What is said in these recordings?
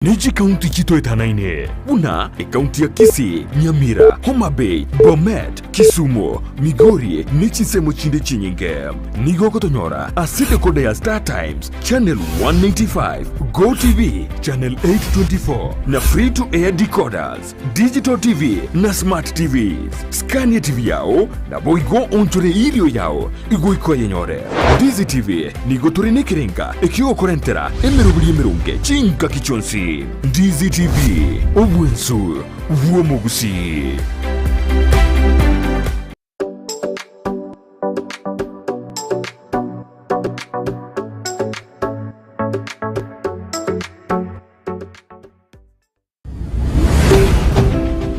Niji County chito etanaine. Una County ya Kisii, Nyamira, Homa Bay, Bomet, Kisumu, Makori, Nichisemo chinde chinyinge. Nigo kotonyora, asite kode ya Star Times, Channel 195, Go TV, Channel 824, na free to air decoders, Digital TV, na Smart TVs. Scania TV yao, na boigo onchore ilio yao, igo iko yenyore. Ndizi TV, nigo turine kirenga, ekio korentera, emerubuli emerunge, chinka kichonsi. Ndizi TV, obwensu, uomo Gusii.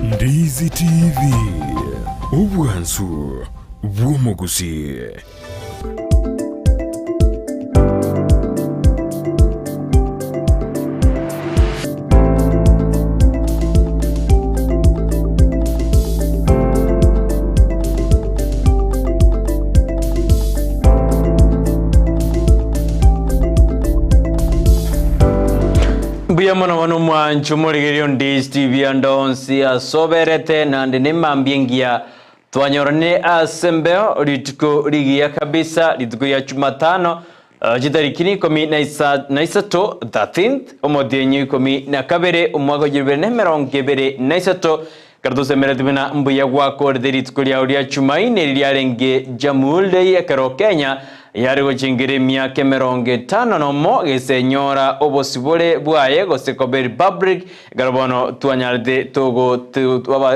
Ndizi TV, obwensu, uomo Gusii. Buyamana wanu mwanchu murigirio Ndizi TV andonsi asoberete nandi nimambiengia twanyorane asembeo rituko rigia kabisa rituko ya Jumatano jitarikini komi na isato 13th omodienyu komi na kabere umwago jirbene meronggebere na isato Kartose meretibina mbuya gwako rituko ya uria chumaine riarenge jamulde ya karo Kenya yarigo chingire miaka 50 nomo gesenyora obosibole bwaye gosekoberi public garbono twanyalde togo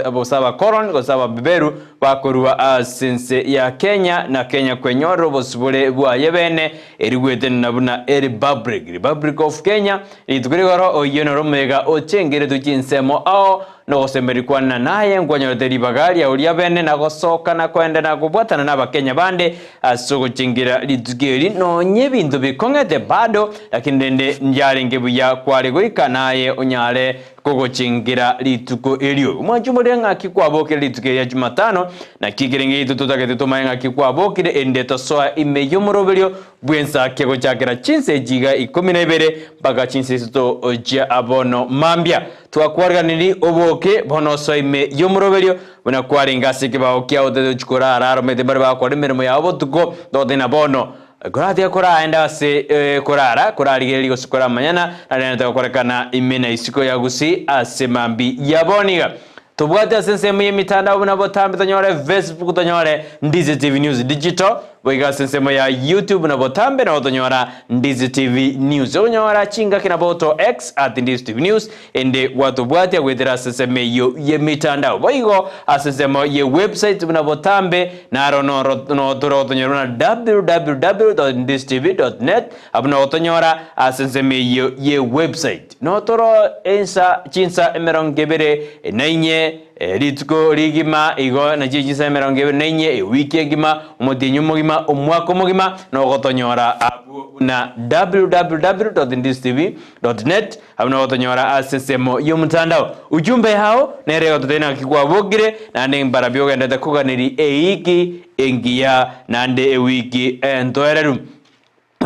abosaba koron gosaba beberu bakorwa asense ya Kenya na Kenya kwenyora obosibole bwaye bene erigwete nabuna Republic of Kenya itugirigoro oyeno mega ochengere tuchinsemo ao no semerikwana naye ngwanyorete ribagari ya uria bene na gosoka na kwenda na kubwatana na Bakenya bande asogo chingira litugeri no nyebintu bikongete bado lakini ndende njarenge buya kwari goika naye onyale kogo chingira lituko elio mwanjumure ngaki kwabokere litugeri ya Jumatano na kigirenge itu tutagete tumaye ngaki kwabokere ende tosoa imeyomoroberio bwensakia gochakera chinse jiga 12 mpaka chinse to oja abono mambia twakwarganiri oboke bono soime yomoroberio buna kwaringa sikibao kya ote chukura araro mete bari bakora imirimo yabo tuko dodena bono Kurati kora enda se kurari gosikora manyana na korekana imena isiko ya Gusii asemambi yaboniga tubwate asensemo yemitandao buna botambe tonyore Facebook tonyore Ndizi TV News Digital boiga sensemo ya YouTube na botambe na otonyora Ndizi TV News onyora chinga kina boto X @Ndizi TV News ende watu bwate agwetera sensemo yo yemitandao boigo asensemo ye website buna botambe na arono no toro otonyora www.ndizitv.net abuna otonyora asensemo yo ye website no toro ensa chinsa emerongebere nainye rituko rigima igo na jijisa emerongebere nainye wiki gima umodinyu mugima umwako mugima no gotonyora abu na www.ndizitv.net abuna gotonyora asesemo yomutandao ujumbe hao nerego tutena kikwabogire nande mbarabyo genda kuganiri eiki engia nande ewiki entoererum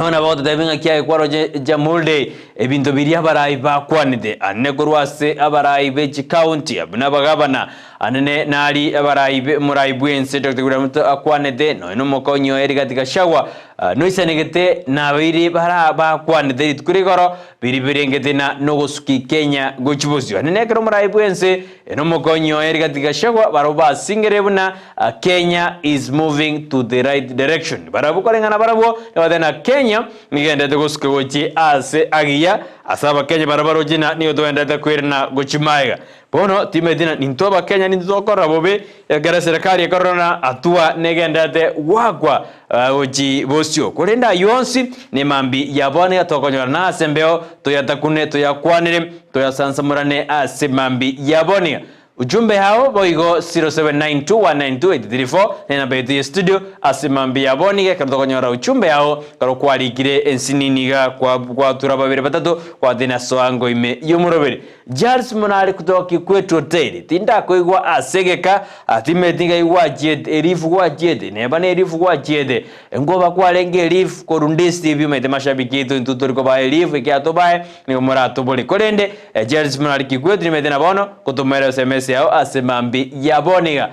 Ona bote davinga kia kwaro jamulde ebintu biria barayi bakwanide anne kurwase abarayi bechi county abuna bagabana anene nali abarayi murayi bwense Dr. Guramuto akwanide no mokonyo eri katika shagwa no isanegete na biri bara bakwanide itkurigoro biri birengete na nogosuki Kenya gochibosyo anene kero murayi bwense no mokonyo eri katika shagwa baroba singerebuna Kenya is moving to the right direction barabukorengana barabo wadena Kenya migenda tegosuke gochi ase agia asaba Kenya barabaro jina niyo tuenda kwirna gochimaiga bono timedina nintoba Kenya nintokora bobe gara serikali ya corona atua negendate wagwa oji bosyo kurenda yonsi ne mambi yabone atokonyora na asembeo toyatakune toyakwanire toyasansamurane ase mambi yabone ujumbe hao boigo 0792192834 nena betu studio asimambia bonige karuto konyora ujumbe hao karo kwarikire ensininiga kwa turaba bere batatu kwa dina soango ime yumurobere Charles Munari kutoka kwetu hotel tinda koigwa asegeka atimetinga iwajede erifu gwajede nebane erifu gwajede ngoba kwalenge erifu korundisi TV mete mashabiki yetu ntutori kwa erifu ikiatobae ni murato boli kolende Charles Munari kwetu nimedena bono kutumera SMS yao asemambi yaboniga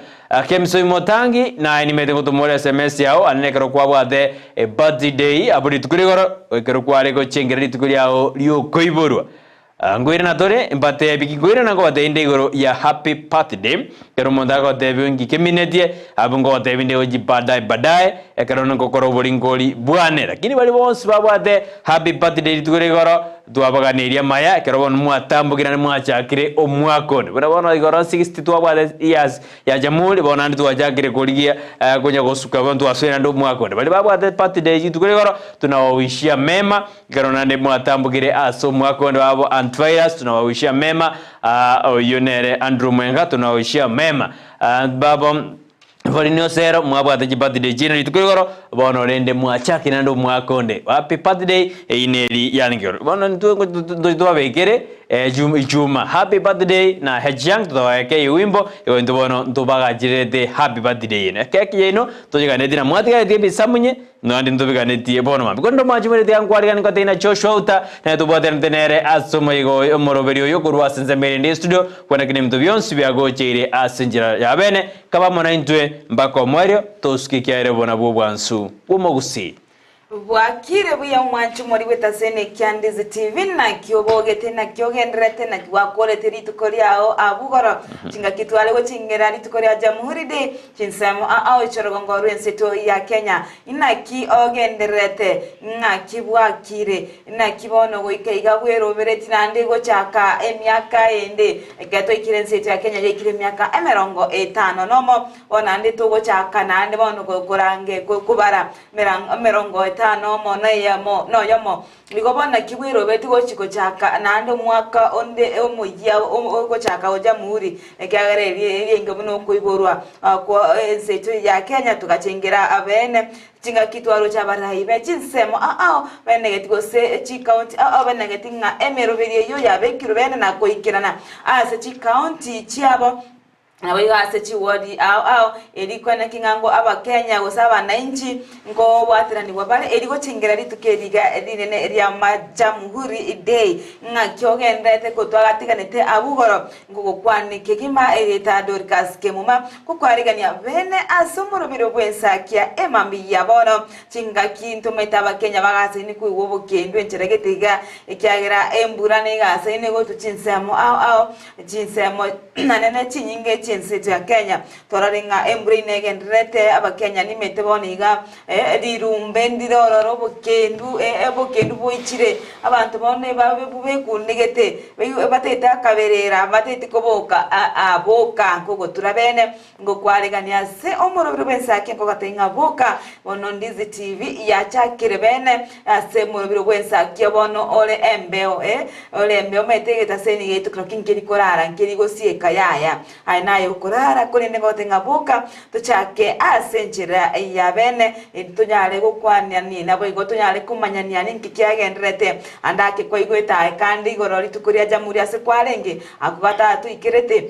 Kemso Motangi na nimete kutumora SMS yao anekero kwa bwate birthday aburi tukurigoro ekero kware ko chengeri tukuri yao lyo koiborwa ngwira na tore mbate biki ngwira na ko inde igoro ya happy birthday kero monda ko tebi ngi keminedie abungo tebi nde oji badai ekero no kokoro boringoli bwane lakini bali bonse babwate happy birthday tukurigoro tuabaganiria maya kero bon mwatambukira mwachakire omwakone bona igoro 62 abwate years ya jamhuri bona ndi tuachakire koligia kunya gosuka bontu aswera ndo mwakone bali babwate birthday tukurigoro tunawawishia mema kero nande mwatambukire aso mwakone wabo Antivirus tunawawishia mema oyonere Andrew Mwenga tunawawishia mema babo Varinio sero mwabwate birthday jina litukugoro bono rende mwachaki nando mwakonde happy birthday ineli yaningiro bono ndo babekere Juma happy birthday na hejang tutaweke wimbo ndo bono ntubagajirete happy birthday ine keki yeno tojigane dina mwatika tibi samunye no ndi ndobigane tie bono mabi kondo majimere de angwarigane ko tena Joshua uta na tubote ntenere asomo igo moroberio yokurwa senzemere ndi studio kwana kine mtu byonsi byagochire asinjira yabene kaba mona intwe mbako mwario toskikiare bona bubwansu Gusii Wakire buya mwanchu muri wetasene Ndizi TV na kiobogete na kiogendrete na kiwakole teritukori ao abugoro chinga kitwale go chingera ritukori ya Jamhuri de chinsemo ao chorogongo ruenseto ya Kenya ina ki ogendrete na kibwakire na kibono go ikaiga gwero bereti nande go chaka emyaka ende gato ikirenseto ya Kenya yikire myaka emerongo 5 nomo onande to go chaka nande bono go korange kubara merongo no mo na yamo no yamo ligobona kibwiro beti go chiko chaka nande mwaka onde omuya go chaka o Jamhuri ekagere yenge muno kuiborwa kwa enseto ya Kenya tukachengera abene chinga kitwaro cha barayi be chinsemo bene getiko se chi county bene getinga emeroberi yo ya bekiro bene na koikirana se chi county chiabo na wewe asechi wodi eliko na kingango aba Kenya gosaba na inchi ngo watirani wabale eliko chingera litukeriga edine ria Jamhuri day nga kyogenda ko twagatiganete abugoro ngo kwani kekima ereta Dorcas Kemuma ko kwarigania bene asumuro biro bwensakia emambi yabono chinga kinto metaba Kenya bagase ni kuiwo kendo encheregetiga ekyagera emburane gase ni go tuchinsemo chinsemo nanene chinyinge enseto ya Kenya toraringa embrine gendrete aba Kenya ni meteboniga dirumbe ndirororo bokendu bokendu boichire abantu bone babe bubekunigete bateta kaberera batete koboka aboka ngo turabene ngo kwaregania se omorobero bensake ngo gatenga boka bono Ndizi TV ya chakire bene se morobero bensake bono ole embeo metegeta seni getu krokinkeri korara nkeri Gusii kayaya ainayo kurara kuri negotenga boka tuchake asenjira ya bene tunyale gukwania ni nabo igo tunyale kumanyania ninki kyagendrete andake kwa igweta kandi gorori tukuria Jamhuri ase kwarenge akubata tuikirete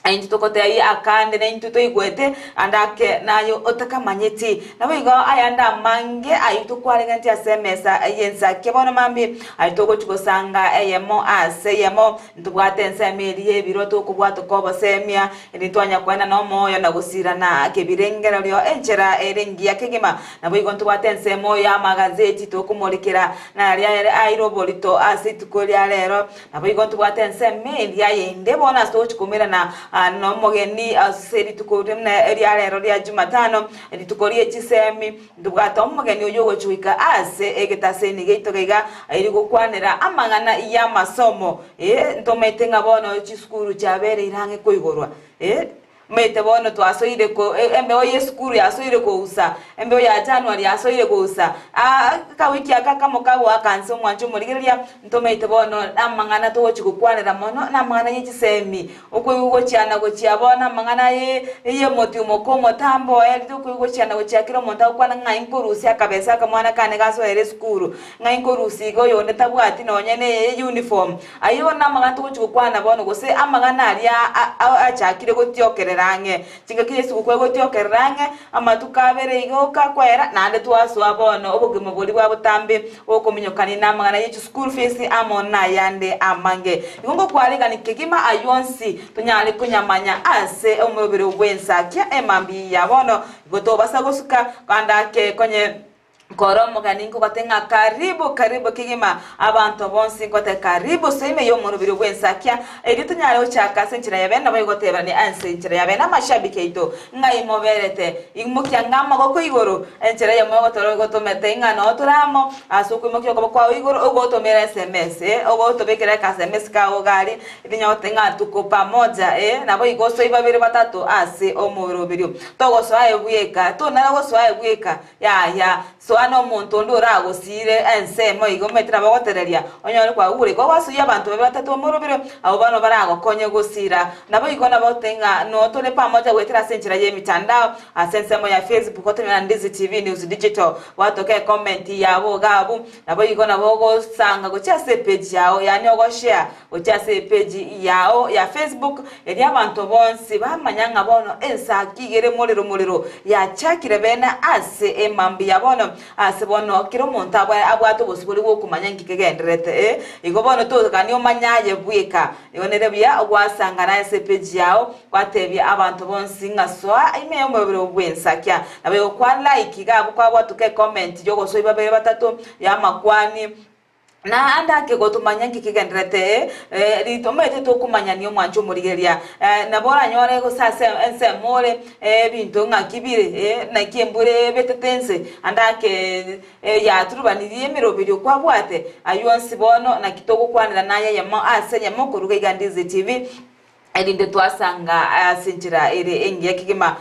ainti tokote ai akande na intu toigwete andake nayo otakamanyeti nabo igo ayanda mange ayito kwarenganti asemesa Ensakia bona mambi ayito gochugosanga eyemo aseyemo ntubwate nsemeri ebiro to kubwato kobo semia nitwanya kwena no moyo na gusirana kebirengera lyo enchera erengi yakegema nabo igo ntubwate nsemo ya magazeti to kumurikira na lya airobolito asitukolia lero nabo igo ntubwate nsemeri yende bona sto chikumira na no mogeni aseri tukorim na area lero ya Jumatano litukorie chisemi ndubwata mogeni oyogo chuika ase egetaseni geitogega irigo kwanera amangana ya masomo ntometenga bono chiskuru chabere irange koigorwa mete bono twasoire ko embeo yeskuru yasoire ko usa embeo ya January yasoire ko usa ka wiki aka kamoka wa kanso mwancho murigeria ntomete bono amangana to chikukwanira mono na mangana yichisemi okwo cyana go cyabona mangana ye moti umokomo tambo to kwo cyana go cyakira monta kwana ngainkorusi akabesa kamwana kane gasoire skuru ngainkorusi go yone tabwati nonyene uniform ayo na mangana to chikukwana bono gose amangana aria achakire go tiokererange chingakire sukwe go tiokererange amatukabere igoka kwera nande twaswa bono obugimo buri bwa butambi okominyokani na mangana yichu school fees amona yande amange ingo kwariga nikigima ayonsi tunyali kunyamanya ase omubiri w'Ensakia emambi yabono gotoba sagosuka kandake konye koromo ganinko katenga karibu kigima abantu bonsi kote karibu sime yo murubiri w'Ensakia editunyale ochaka senchira yabena bayigoteba ni ansenchira yabena mashabike ito ngai moberete imukya ngama goko igoro enchira yamogo toro gotomete ngano turamo asuku imukyo kwa igoro ogotomera SMS ogotobekera ka SMS ka ogari idinyote ngatuko pamoja nabo igoso ibabiri batatu ase omurubiri togoso ayebuyeka to naragoso ayebuyeka ya so ano muntu ndura agusire ensemo igometira bagotereria onyore kwa ure ko wasuya abantu batatu murubiro abo bano baragokonye gusira nabo igona botenga no tole pamoja wetira senchira ye mitandao asensemo ya Facebook otemera Ndizi TV News Digital watoke comment yabo gabu nabo igona bogo sanga go cyase page yao yani ogo share go cyase page yao ya Facebook eri abantu bonsi bamanyanga bono Ensakia gere muliro ya chakire bena ase emambi yabono asebono kiro monta abwato bosibuli wo kumanya ngikegenderete igobono to kanyo manyaye bwika yonere bya ogwasanga na page yao kwatebya abantu bonsi ngaswa imeyo mubiri w'Ensakia nabe kwa like gabo kwa bwatuke comment yogo so ibabe batatu ya makwani na andake gotumanya ngikigenderete ritomete to kumanya niyo mwanjo murigeria na bora nyore go sase ensemore bintu ngakibire na kiembure betetense andake ya turubanirie mirobiri kwa bwate ayonsi bono na kitogo kwanira naye yamo asenye mokuruga igandize TV edinde twasanga asinjira ere engi yakigima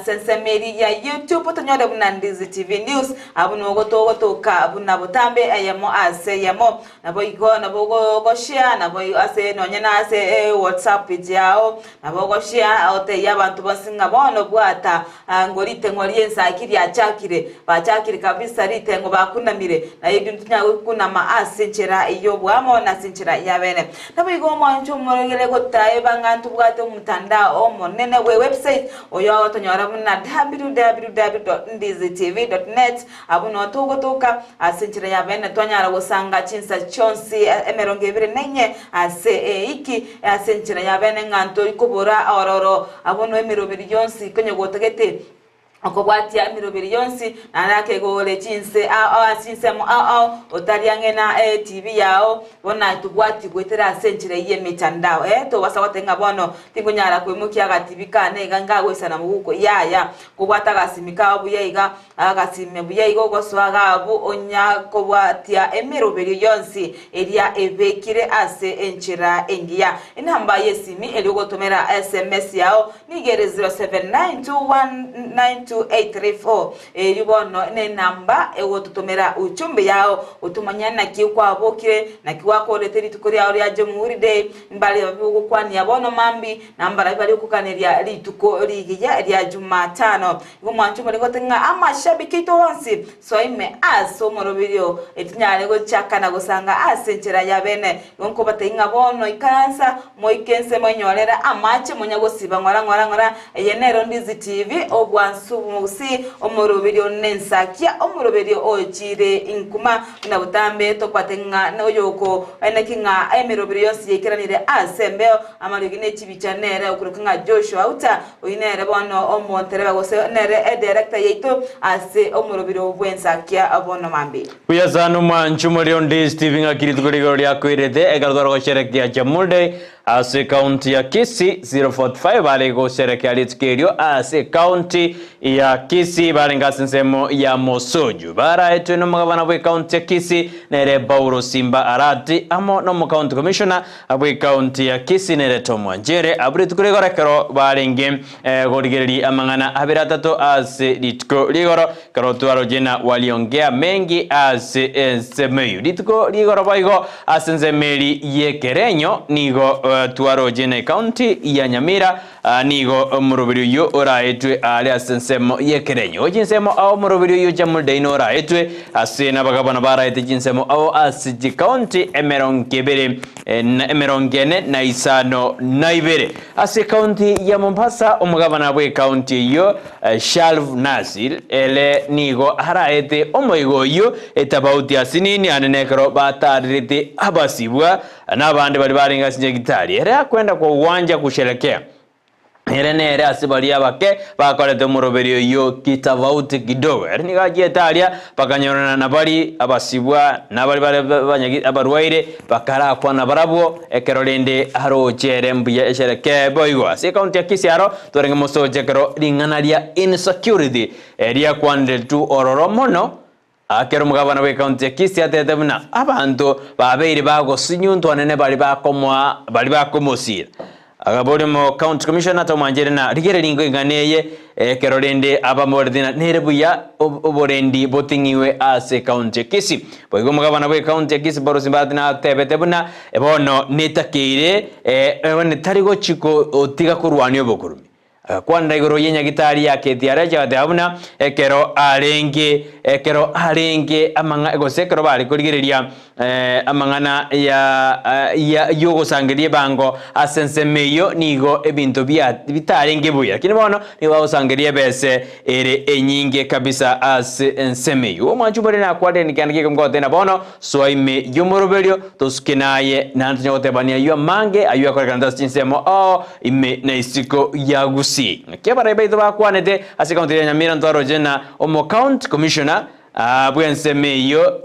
sensemeri ya YouTube tonyore buna Ndizi TV News abuno gotoka abuna butambe ayamo ase yamo nabo igo nabo go share nabo ase nonyena ase WhatsApp yao nabo go share ote yabantu basinga bono bwata ngorite ngori Ensakia achakire bachakire kabisa ritengo bakunamire na yidintu nyawe kunama asinjira iyo bwamo na sinjira yabene nabo igo mwancho morogele gotaye banga tubwate umutandao monene we website oyo tonyora buna www.ndizitv.net abuno togotoka asinchira yabene twanyara gusanga chinsa chonsi emeronge ibiri nenye ase iki asinchira yabene nganto ikubura ororo abuno emirobiri yonsi konye gotegete akobwati ya mirobiri yonsi nanake gole chinse asinsemo otariange na TV yao bona tubwati gwetera senchire ye mitandao to wasawatenga bono tingunyara kwimukia ga TV kane ganga gwesana muguko ya kubwata gasimika buyaiga agasime buyaigo goswaga abu onya kobwati ya emirobiri yonsi eria ebekire ase enchira engia inamba yesimi eliogotomera SMS yao nigere 0792192834 ribono ne namba ewotutomera uchumbe yao utumanyana kiukwa abokire na kiwako leteri tukuri ya ya Jamhuri Day mbali kwani yabono mambi namba bali kukaneria lituko ligiya ya Jumatano ngomwanchu maligotenga amashabiki to onsi so ime aso morobiro etinyale go chakana gusanga asenchera yabene ngonko batenga bono ikansa moikense monyorera amache munyago siba ngora yenero Ndizi TV obwansu musi omurobiro Ensakia omurobiro ochire inkuma na butambe to kwatenga noyoko enekinga emirobiro yose yekiranire asembeo amarigine chibichanere okurukinga Joshua uta oyinere bono omontere bagose nere director yeito ase omurobiro w'Ensakia abono mambi kuyazana mwanchu muri Ndizi TV ngakiri tukuri lya kwirete egarwaro sherektia Jamhuri Day ase county ya Kisii 045 bali gusherekea litukio ase county ya Kisii bali ngasinsemo ya Mosoju bara etu no mugabana bwe county ya Kisii nere Bauro Simba Arati amo no county commissioner abwe county ya Kisii nere Tomwanjere aburi tukure gorekero balinge gorigereri amangana abiratatu ase litiko ligoro karo twaro jena waliongea mengi ase ensemeyu litiko ligoro baigo ase nzemeli yekerenyo nigo twaro jena county ya Nyamira nigo murubiri yo ora etwe ale ase nsemo yekerenyo jinsemo awo murubiri yo jamuldeino ora etwe ase nabagabana bara ete jinsemo awo ase county emerongene na isano naibere ase county ya Mombasa omugabana bwe county yo Shalv Nasir ele nigo haraete omoigo yo etabauti asinini anenekero batarite abasibwa n'abandi bali baringa sinje gitari era kwenda kwa uwanja kusherekea Nere asibali abake bakolete muroberi yo kitavauti kidogo ni gaje talia pakanyorana nabali abasibwa nabali banyagi abarwaire bakara kwa nabarabo ekerolende haro chere mbuya eshereke boywa se county ya Kisii aro torenge mosoje kero linganalia insecurity area kwande tu ororo mono akero mugabana we county ya Kisii atetebuna abantu babeire bago sinyunto anene bali bakomosira agabori mo county commissioner Tomwanjere na rigere lingo inganeye kerolende abamordina nerebuya oborendi botingiwe ase county Kisii boigo mugabana bwe county Kisii borosimbatina na tebetebuna ebono netakire tarigo chiko otiga kurwanyo bokurumi kwanda igoro yenya gitari yake tiareja deabuna ekero arenge amanga egosekero bali kurigereria amangana ya yogo sangerie bango asensemeyo nigo ebintu bitarenge buya kini bono ni wa sangerie bese ere enyinge kabisa asensemeyo mwanjubore na kwade nikandike kumgote na bono soime yomoroberio toskinaye nantunyote bania yo mange ayu akorekanda sinsemo ime na isiko ya Gusii kebara beito bakwanete ase county ya Nyamira ntwaro jena omo county commissioner bwensemeyo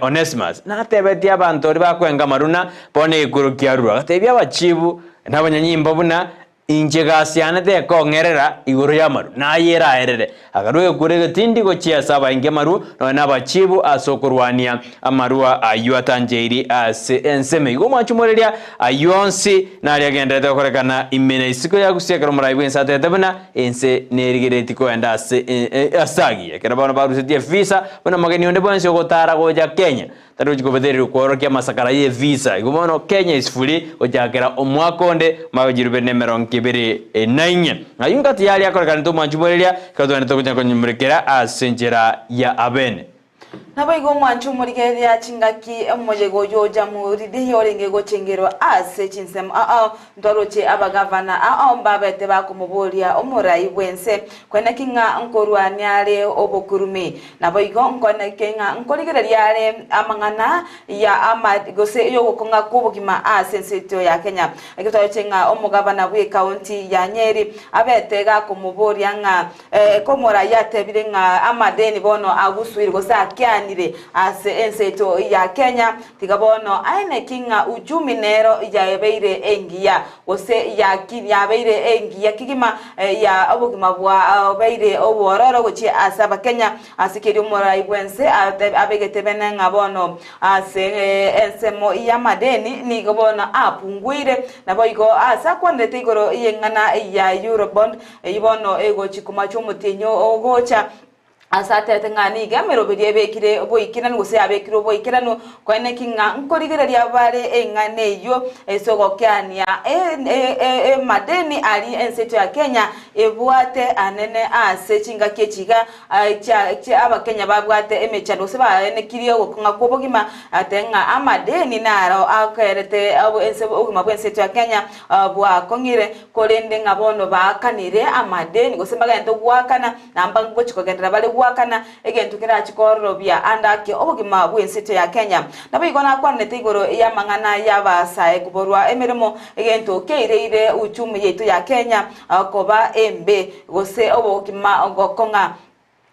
Onesimus na tebeti abantu bakwenga maruna pone ikurukia rura tebya bachibu nabanyanyimba buna injegasiane te kongerera iguru yamaru na yera erere agaruye kurege tindi go chia saba inge maru no na bachibu asokurwania amarua ayuatanjeiri ase enseme go mwachumoreria ayonsi na aliagendete korekana imene isiko ya gusiekero muraibu ensate tebana ense nerigireti ko enda ase asagi ekera bana baru tie visa bana mageni onde bonse gotara goja Kenya taruji kubederi kworokia masakara ye visa igumono Kenya isfuli ojakera omwakonde mabajirube nemeron kibiri nainya ayunga tiyali akorekana to mwanchumoreria kadone to kunyamurikera asenjera ya abene Nabaigo mwanchu murigeri ya chingaki mojego yoja muride yorenge go chengero ase chinsem ndoroche abagavana mbabete bakumubolia omurai bwense kwena kinga nkorwani ale obokurume nabaigo nkona kinga nkorigeri yale amangana ya amagose yo konga kubugima ase seto ya Kenya ekito chenga omugavana bwe county ya Nyeri abetega kumubolia nga komora yatebire nga amadeni bono aguswiri go sakianire ase enseto ya Kenya tigabono aine kinga ujumi nero yabeire engia ose yabeire engia kigima ya obugima bwa beire obororo gochi asaba Kenya asikiri murai bwense abegetebene ngabono ase ensemo ya madeni ni gabono apunguire naboigo asa kwandete igoro yengana ya Eurobond ibono egochi kumacho mutinyo ogocha asate tengani gamero bidebe kire boyikirano gose abekiro boyikirano kwene kinga nkorigereria bare engane yo esogokyania madeni ali enseto ya Kenya ebwate anene ase chinga kechiga cha abakenya babwate emechano se ba nekiriyo gokunga kubogima atenga amadeni naro akerete abo ensebo ogima bwenseto ya Kenya bwa kongire kolende ngabono bakanire amadeni gose magento gwakana namba ngochikogendera bale wakana egento kira chikoro bya andake obugima bwenseto ya Kenya nabigona kwanete igoro ya mangana yabasaye kuborwa emirimo egento keireire uchumi yetu ya Kenya koba embe gose obugima ogokonga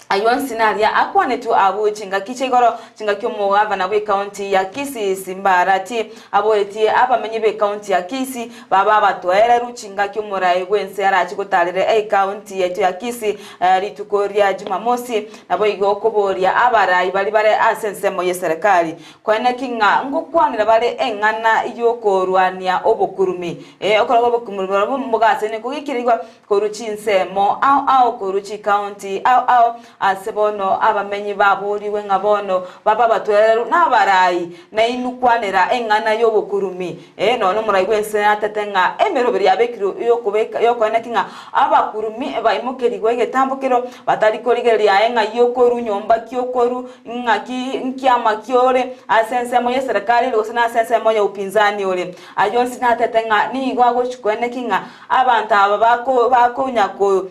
ayon sinaria akwane tu abu chinga kichegoro chinga kyomo gavana we county ya Kisii simbarati abo eti aba menye be county ya Kisii baba batwere ruchinga kyomorai wense arachi gotalire county yetu ya Kisii ritukoria Jumamosi nabo igokoboria abarai bali bare asensemo ye serikali kwene kinga ngokwanira bare engana yokorwania obokurumi okorogo bokumurwa mugase ne kugikirirwa koruchinsemo au koruchi county au asebono abamenyi baburiwe ngabono baba batwere nabarai na inukwanira engana yobokurumi no murai gwense atetenga emeroberi yabekiro yokobeka yokwana kinga abakurumi baimukirigwe getambukiro batari korigeria enga yokoru nyomba kyokoru ngaki nkiama kyore asensemo ye serikali losana asensemo ya upinzani ole ajonsi natetenga ni igwago chikwene kinga abantu aba bako nyako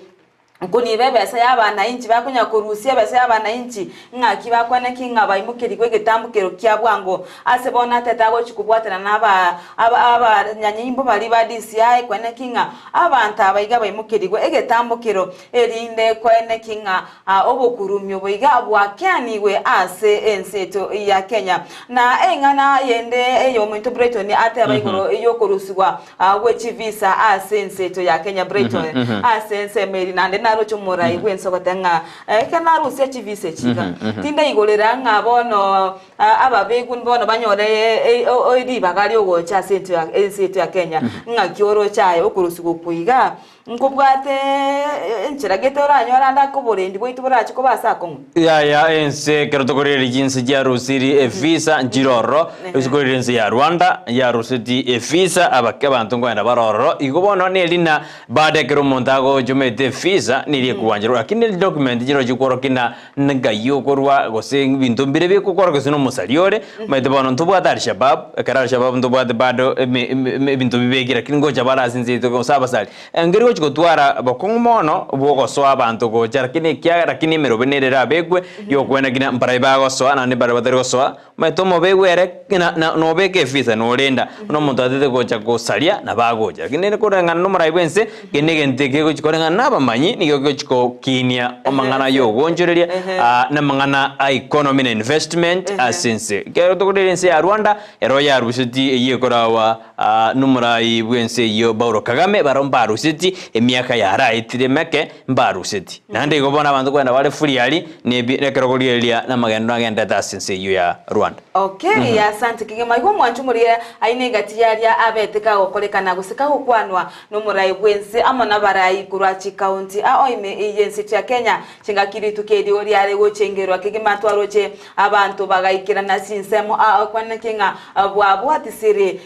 kuni bebese y'abana inchi bakunya kurusia bese y'abana inchi ngaki bakwane kinga baimukirigwe getambukiro kyabwango asebona tetago chikubwatana aba nyanyimbo bali badisi yae kwene kinga abantu abaiga baimukirigwe egetambukiro erinde kwene kinga obukurumyo boiga bwakaniwe ase enseto ya Kenya na engana yende eyo muntu Brighton ate abaigoro yokurusigwa wechi visa ase enseto ya Kenya Brighton ase ensemeri nande narocho morai gwenso gotenga kana rusia chivise chiga tinda igolera ngabono ababegun bono banyore oidi bagali ogo cha seto ya Kenya ngakioro chayo okurusugo kuiga nkubwate nchiragete oranyora ndakoborendi boitu borachi ko basako ya ense kerotokorere jinsi ya rusiri visa njiroro usikorere ense ya Rwanda ya rusiti visa abakebantu ngwenda baroro igobono nelina bade kero montago jomete visa nirie kuwanjiro lakini document jiro jikoro kina ngayo korwa gose bintu mbire biko korwa gosino musaliore mete bono ntubwata al-shabab kara shabab ntubwata bado bintu bibegira kingoja barasinze to sabasali ngiri chikotwara bakongomono bwogosoa abantu gochara kini kya lakini merobenerera begwe yokwena kina mparaiba gosoa na ne barabatari gosoa metomo begwere kina no beke visa no lenda no muntu atete gocha gosalia na bagoja lakini kuranga no maraibwense kinege nteke gochikorenga nabamanyi niyo gochiko kinia omangana yo gonjoreria na mangana economy and investment asense kero tokorense ya Rwanda ero ya rusiti yekorawa numurai bwense yo Paul Kagame baromba rusiti emiaka ya raitire meke mbarusiti nande gobona abantu kwenda wale furiali nekero kulilia na magendo agenda tasense yo ya Rwanda okay asante kigema igo mwanchumurire aine gatiyaria abeteka gokolekana gusika gukwanwa numurai bwense amona barai kurwachi county oime agency ya Kenya chingakiri tukedi ori ari gochengerwa kigema twaroche abantu bagaikira na sinsemo kwana kinga bwabuatisire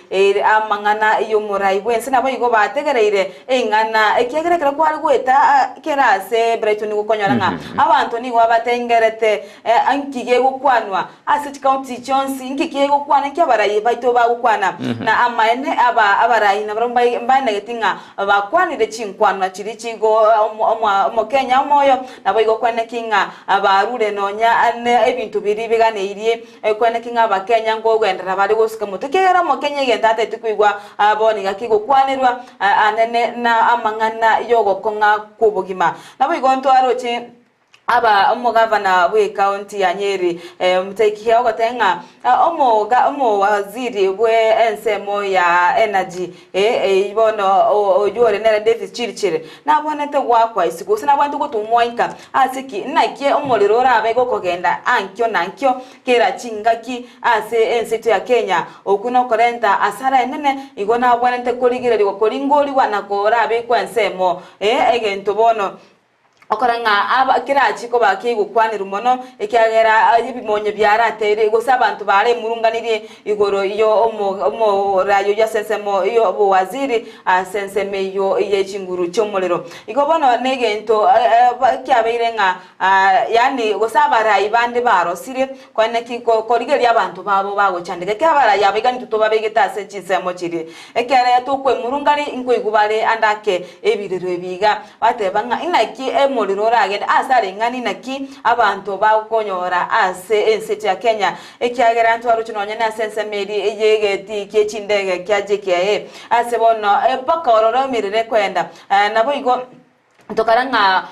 amangana iyo murai bwense nabo igo bategereire engana ekigerekera kwari gweta kerase Brighton gukonyora abantu ni wabatengerete ankige gukwanwa ase county Jones nkike gukwana kyabarayi baito bagukwana na amaene abarayi na baromba mbane getinga bakwanire chinkwanwa chiri chigo mo Kenya moyo nabo igokwana kinga abarure nonya ebintu biri biganeirie kwana kinga abakenya ngo gwendera bari gosika mutukera mo Kenya gendate tukwigwa aboni gakigukwanirwa anene na amangana yogo konga kubugima nabo igonto aroche aba umugavana we county ya Nyeri muteki yako tenga omo waziri we ensemo ya energy ibono oyore nere Davis Chirichiri na bonete gwakwa isigo sina bantu gutumwanka asiki nakie omolero rabe gokogenda ankyo nankyo kera chingaki ase enseto ya Kenya okuno korenta asara enene igona bonete koligire koringori wanakora be kwensemo egento bono okoranga aba kirachi ko bakigukwanira umono ekyagera ibimonye byaratere gusa abantu bare murunganire igoro iyo omo rayo ya sensemo iyo bo waziri senseme yo yechinguru cyomolero igobono negento kyabirenga yani gusa barayi bande barosire kwane kiko korigeri abantu babo bago chandike kyabara yabigani tutoba begetase chisemo chiri ekere yatukwe murungani inko igubare andake ebirero ebiga batebanga inaki molirora agenda asare ngani naki abantu bakonyora ase enseto ya Kenya ekyagera ntu aruchinonya na sense meri eyegeti kyechindege kyajeke ase bono paka ororo mirire kwenda nabo igo tokaranga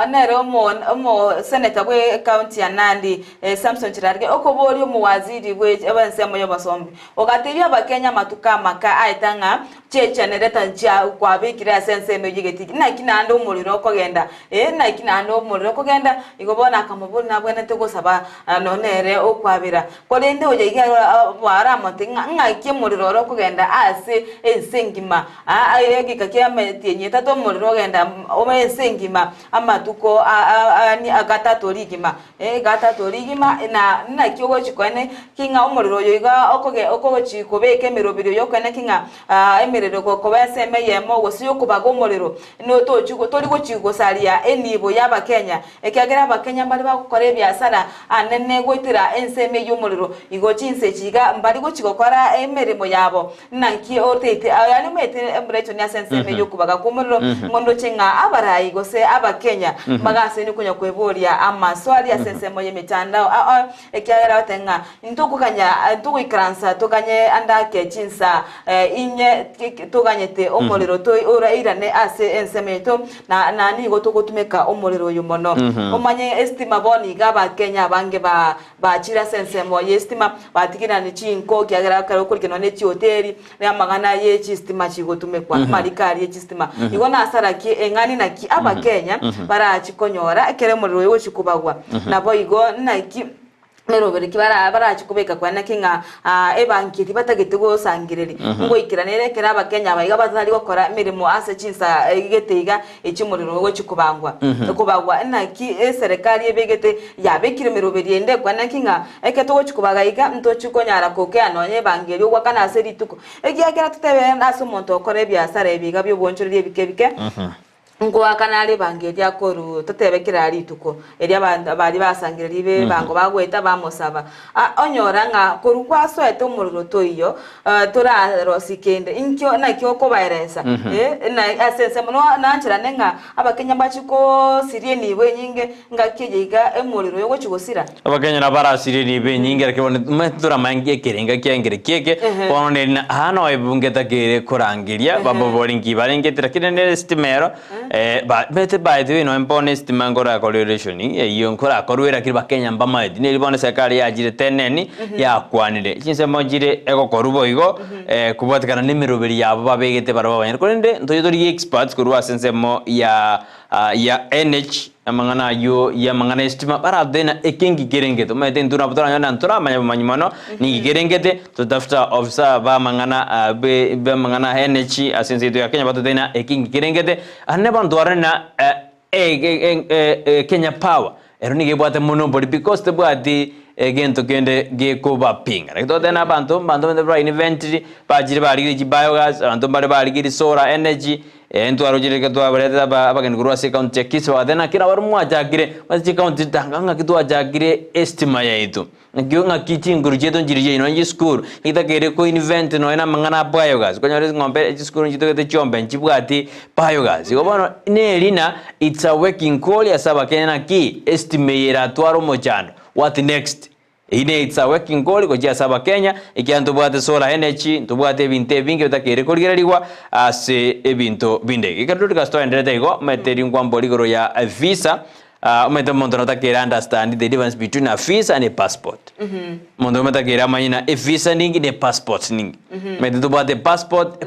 nero mo senator we county ya Nandi Samson Chirarge okobori mu waziri we abansemo yo basombi ogatebya abakenya matuka maka aitanga checha nereta nja kwa bikira sense mejigeti na kinando umuriro okogenda na kinando umuriro okogenda igobona akamubona nabwene tegosaba nonere okwabira kolende oyiga bara motinga ngaki umuriro okogenda ase ensengima ayegika kiametinye tato umuriro ogenda ome ensengima amatuko ani agatatu rigima gatatu rigima na kyogo chikone kinga umuriro yoiga okogochi kobeke mirobiro yokone kinga emirero kokobese meyemo gosiyo kubago umuriro no tochugo tori gochigo saria enibo yaba Kenya ekagera abakenya bali bakukora ebyasara anene gwitira enseme y'umuriro igochinse chiga mbali gochigokora emirimo yabo nanki otete ayani mete Brighton ya enseme yokubaga kumuriro ngondo chenga abarayi gose abakenya bagase ni kunya kweboria amaswali ya sensemo y'emitandao ekagera batenga ntugukanya ntugikransa tuganye andake chinsa inye tuganyete umuriro to ora irane ase ensemeto na nigo tugutumeka umuriro yumono umanye estima boni gaba Kenya bange ba chira sensemo yestima batigina ni chinko kyagera karo kurikino ne hoteli ya magana ye chistima chigotumekwa marikari ye chistima igona asara ki engani na ki aba Kenya bara chikonyora kere umuriro yo chikubagwa nabo igo naki Nero beri bara chikubeka kwa nakinga ebankiti batagitego sangireri ngo ikiranere kera abakenya bayiga bazali gukora mirimo ase chinsa igeteiga echimuriro go chikubangwa kubagwa naki serikali ebegete yabekire miroberi ende kwa nakinga eketo chikubaga iga nto chikonyara koke anonye bangeri gwa kana ase rituko egiagera tutebe naso monto okore byasara ebiga byo bonchoreri ebikebike ngo akanali bangeri akoru tutebekira ali tuko eri abantu bali basangire libe bango bagweta bamosaba onyora nga korukwa so eto umuriro toyo tora rosikende inkyo na kyoko bairesa na asense muno nanchira nenga abakenya bachiko sirie niwe nyinge nga kijiga emuriro yogo chigosira abakenya nabara sirie niwe nyinge rakibone metura mangi kerenga kyangere keke ponone hano ebungeta kere korangiria babo bolingi balingetira kinene estimero bete by the way no empone estima ngora correlation iyo nkora korwera kiri bakenya mbamaidi ne libone sekali yajire teneni yakwanire chinse mojire ego korubo igo kubatikana nimiroberi yabo babegete baraba banyar konde ntoyori experts kurwa sense mo ya NH amangana yo ya mangana estima bara dena ekengi gerengete mete nduna butara nyana ntura manyimano ni gerengete to dafta officer ba mangana be mangana NH asense to ya Kenya batu dena ekengi gerengete anne bandwara na Kenya Power eroni gebwate monopoly because the bwati gento kende geko bapinga rekto dena bantu the right inventory bajire bari biogas bantu bari solar energy ento arojire ke to abareta abagen guru ase account check kiswa dena kira war mu ajagire masi account tanga kitu ajagire estima ya itu ngyo ngakiti ngurujeto njirije ino school ita kere ko invent no ena mangana biogas konyore ngombe school njito kete chombe njibwati biogas gobono nelina it's a working call ya saba kena ki estimate atwaro mojano what next ine it's a working goal ko jia saba Kenya ikianto bwate solar energy tubwate binte binge utakere kolgererigwa ase ebinto bindege ikaduka sto endete igo meteri ngwambo ligoro ya visa umete mondo natakera understand the difference between a visa and a passport mondo metakera manyina a visa ningi ne passport ningi mete tubwate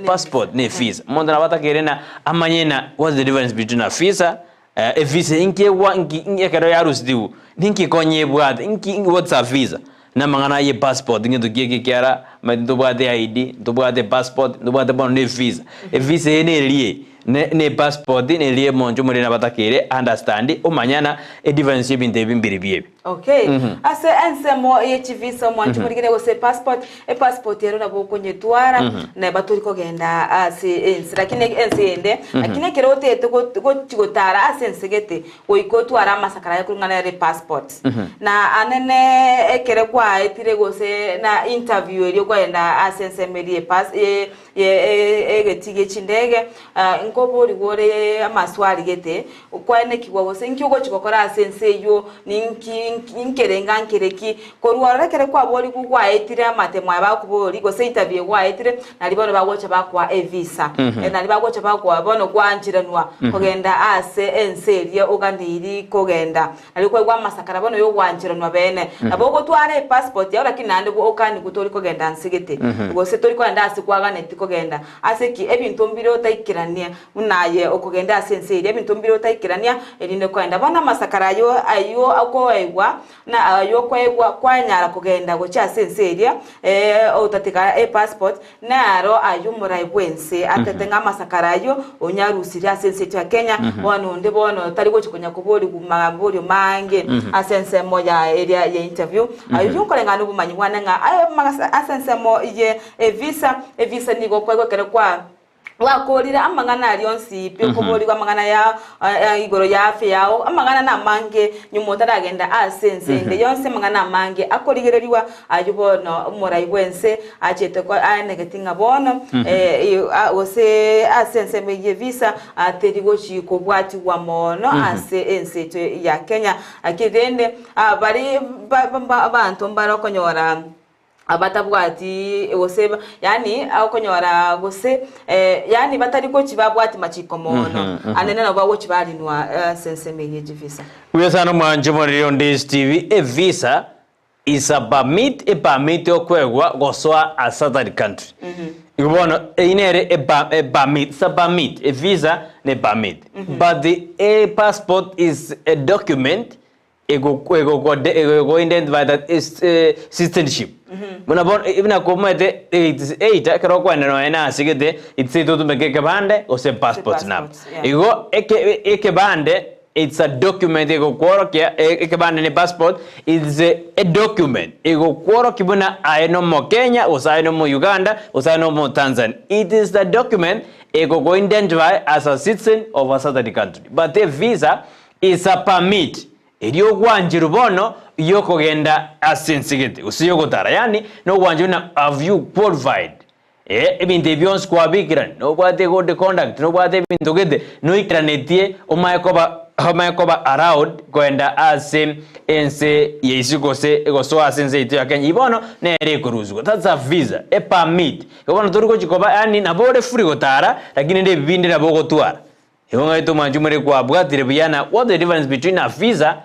passport ne visa mondo nabatakere na amanyina what's the difference between a visa a visa inke wa inke kero yarusdiu ninki konye bwate inki what's a visa na mangana ye passport ngi tugiye kiara mete bwate ID tubwate passport tubwate bon ne visa a visa ene liye ne passport ne liye monjo muri na batakere understand umanyana a difference binte bimbiri biye okay ase ensemo visa monjo muri gere wose passport yero na bokonye twara na baturiko genda ase ens lakini ensende lakini kero tete go tara ase ensegete oiko twara masakara ya kulungana re passport na anene ekere kwa etire gose na interview eri go enda ase ensemeli pass egetige chindege nkobori gore amaswali gete ukwane kiwa wose nki ugo chikokora sense yo ninki inkerenga nkereki koruara kere kwa boli kugwa etire amatemo abakuboli gose interview kwa etire nali bono bagocha bakwa visa nali bagocha bakwa bono kwanjiranwa kogenda ase enserie ugandiri kogenda nali kwa masakara bono yo kwanjiranwa bene nabo gotware passport ya lakini nande okandi gutori kogenda nsigete gose tori kwanda ase kwaganeti kogenda ase ki ebintu mbiro taikirania unaye okogenda ase enserie ebintu mbiro taikirania erinde kwenda bona masakara ayo akoegwa na ayo kwegwa kwanyara kugenda gocha senseria utatika passport naro ayo murai bwense atetenga masakarayo onyarusiria sense ya Kenya bono nde bono tari gochikonya kubori gumagambori mange asense moja area ya interview ayo yonkolenga no bumanyi wananga ayo asense mo ye visa nigo kwego kere kwa wakorira amangana alionsi peko boli kwa mangana ya igoro ya afya yao amangana na mange nyumota dagenda asense nde yonse mangana mange akorigereriwa ajubono murai bwense achete kwa anegetinga bono ose asense meye visa aterigo chiko bwati wa mono ase ense ya Kenya akidende bari abantu mbara konyora abatabwati woseba yani akonyora gose yani batari ko kibabwati machiko mono anene nabo wo kibalinwa sense menye visa uyo sana mwanjo muri Ndizi TV visa is a permit okwegwa goswa a certain country ibono inere permit a visa ne permit but the passport is a document ego identify that is citizenship. Muna bon ibna komete it's 8 kero kwa neno ena asigete it's to make bande o se passport na. Ego eke bande it's a document ego kworo kia eke bande ne passport is a document ego kworo kibuna aeno mo Kenya o saeno mo Uganda o saeno mo Tanzania. It is the document ego go identify as a citizen of a certain country. But the visa is a permit. Eriyo gwanjiru bono yoko genda asensigete usiyo gotara yani no gwanjiru na have you qualified ebinte byons kwa bikiran no bwate go de conduct no bwate bintu gede no ikranetie omayakoba around kwenda ase ense yesigose egoso asense itu yakenya ibono nere kuruzwa that's a visa a permit ibono turiko chikoba yani nabore furi gotara lakini nde bibindira bogo twara yonga itu manjumere kwa bwatire biyana what the difference between a visa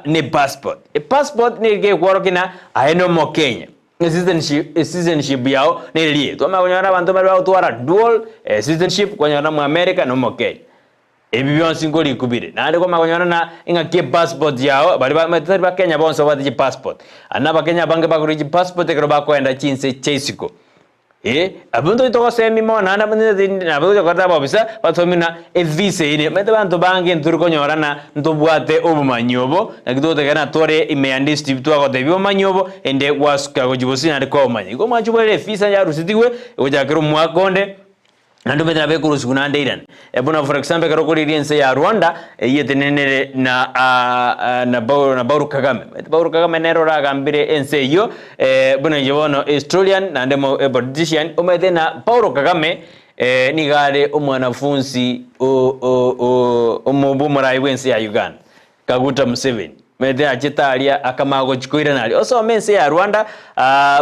ne passport. A passport ne ke kworokina aeno mo Kenya. Citizenship yao ne lie. Toma konyara bantu bali batwara dual citizenship konyara mu America no mo Kenya. Ebibyon singoli kubire. Na ndiko makonyara na inga ke passport yao bali ba Kenya bonso bati passport. Anaba Kenya bange bakuri passport ke roba kwenda chinse chesiko. Abunto itoko semi mo nana bende abunto kota babisa batomina visa ine mete bantu bange nturiko nyorana ntobwate obumanyobo nakidote kana tore imeandisi tibitwa ko tebyo manyobo ende wasuka ko jibosi na ko manyi ko machubere visa ya rusitiwe ojakero mwakonde nando mete nabe kurusukuna ndeiran ebona for example karo kuriense ya Rwanda yetenene na Bauru Kagame Bauru Kagame nero ragambire ense yo bona yobono Australian na ndemo politician omete na Bauru Kagame nigare omwanafunzi omubu murai wense ya Uganda Kaguta Museveni mede achitalia akamago chikoira nali also mense ya Rwanda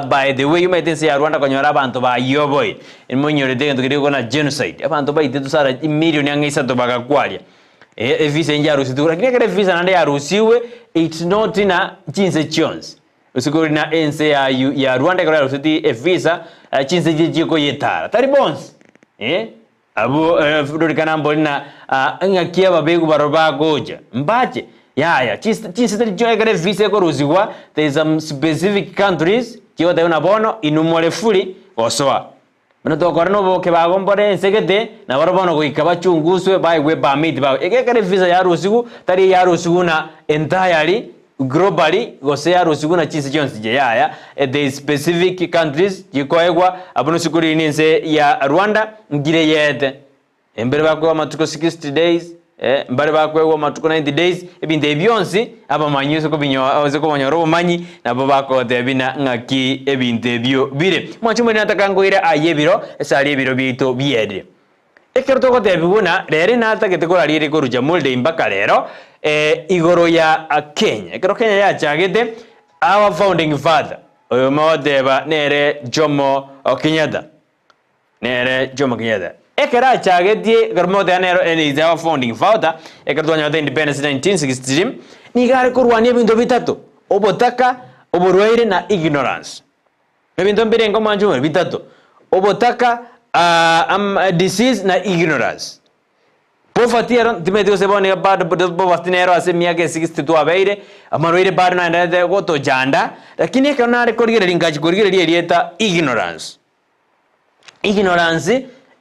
by the way mense ya Rwanda konyora abantu ba yoboy imonyo rede ngire kona genocide abantu ba itetu sara million yangisa to bagakwalya visa njarusi tukura kile visa nande yarusiwe it's not na chinse chons usikuri na ense ya Rwanda kwa rusiti visa chinse jiko yetara taribons abo fudurikana mbolina ngakia babegu baroba goja mbache yeah chinse joy kare visa ko ruziwa there is some specific countries kiwa tayona bono inumole fuli osoa mano to korano boke bagombore ensegete na barobono ko ikaba chunguswe bai we permit ba kare visa ya rusigu tari ya rusigu na entirely globally gose ya rusigu na chinse chonse je yaya there is specific countries jikoegwa abono sikuri ninse ya Rwanda ngire yete embere bakwa matuko 60 days mbare bakwewa matuko 90 days ebinde byonsi abamanyuso ko binyo abaze ko banyoro manyi nabo bakote bina ngaki ebinde byo bire mwachumo nataka ngoira ayebiro esali ebiro bito biede ekero togotebiguna rero natagete korariere koruja mulde imbaka rero igoro ya Kenya ekero Kenya yachagete our founding father oyo modeba nere Jomo Kenyatta ekera achagetie garmote nero is our founding father ekero twanyota independence 1963 nigare korwania bintu bitatu obotaka oborwaire na ignorance ebintu mbirengo manju bitatu obotaka disease na ignorance poverty eron timetio sebone bado poverty nero ase miaka 60 tu abeire amarwaire bado na ndete goto janda lakini ekana ari korigere lingaji korigere lieta ignorance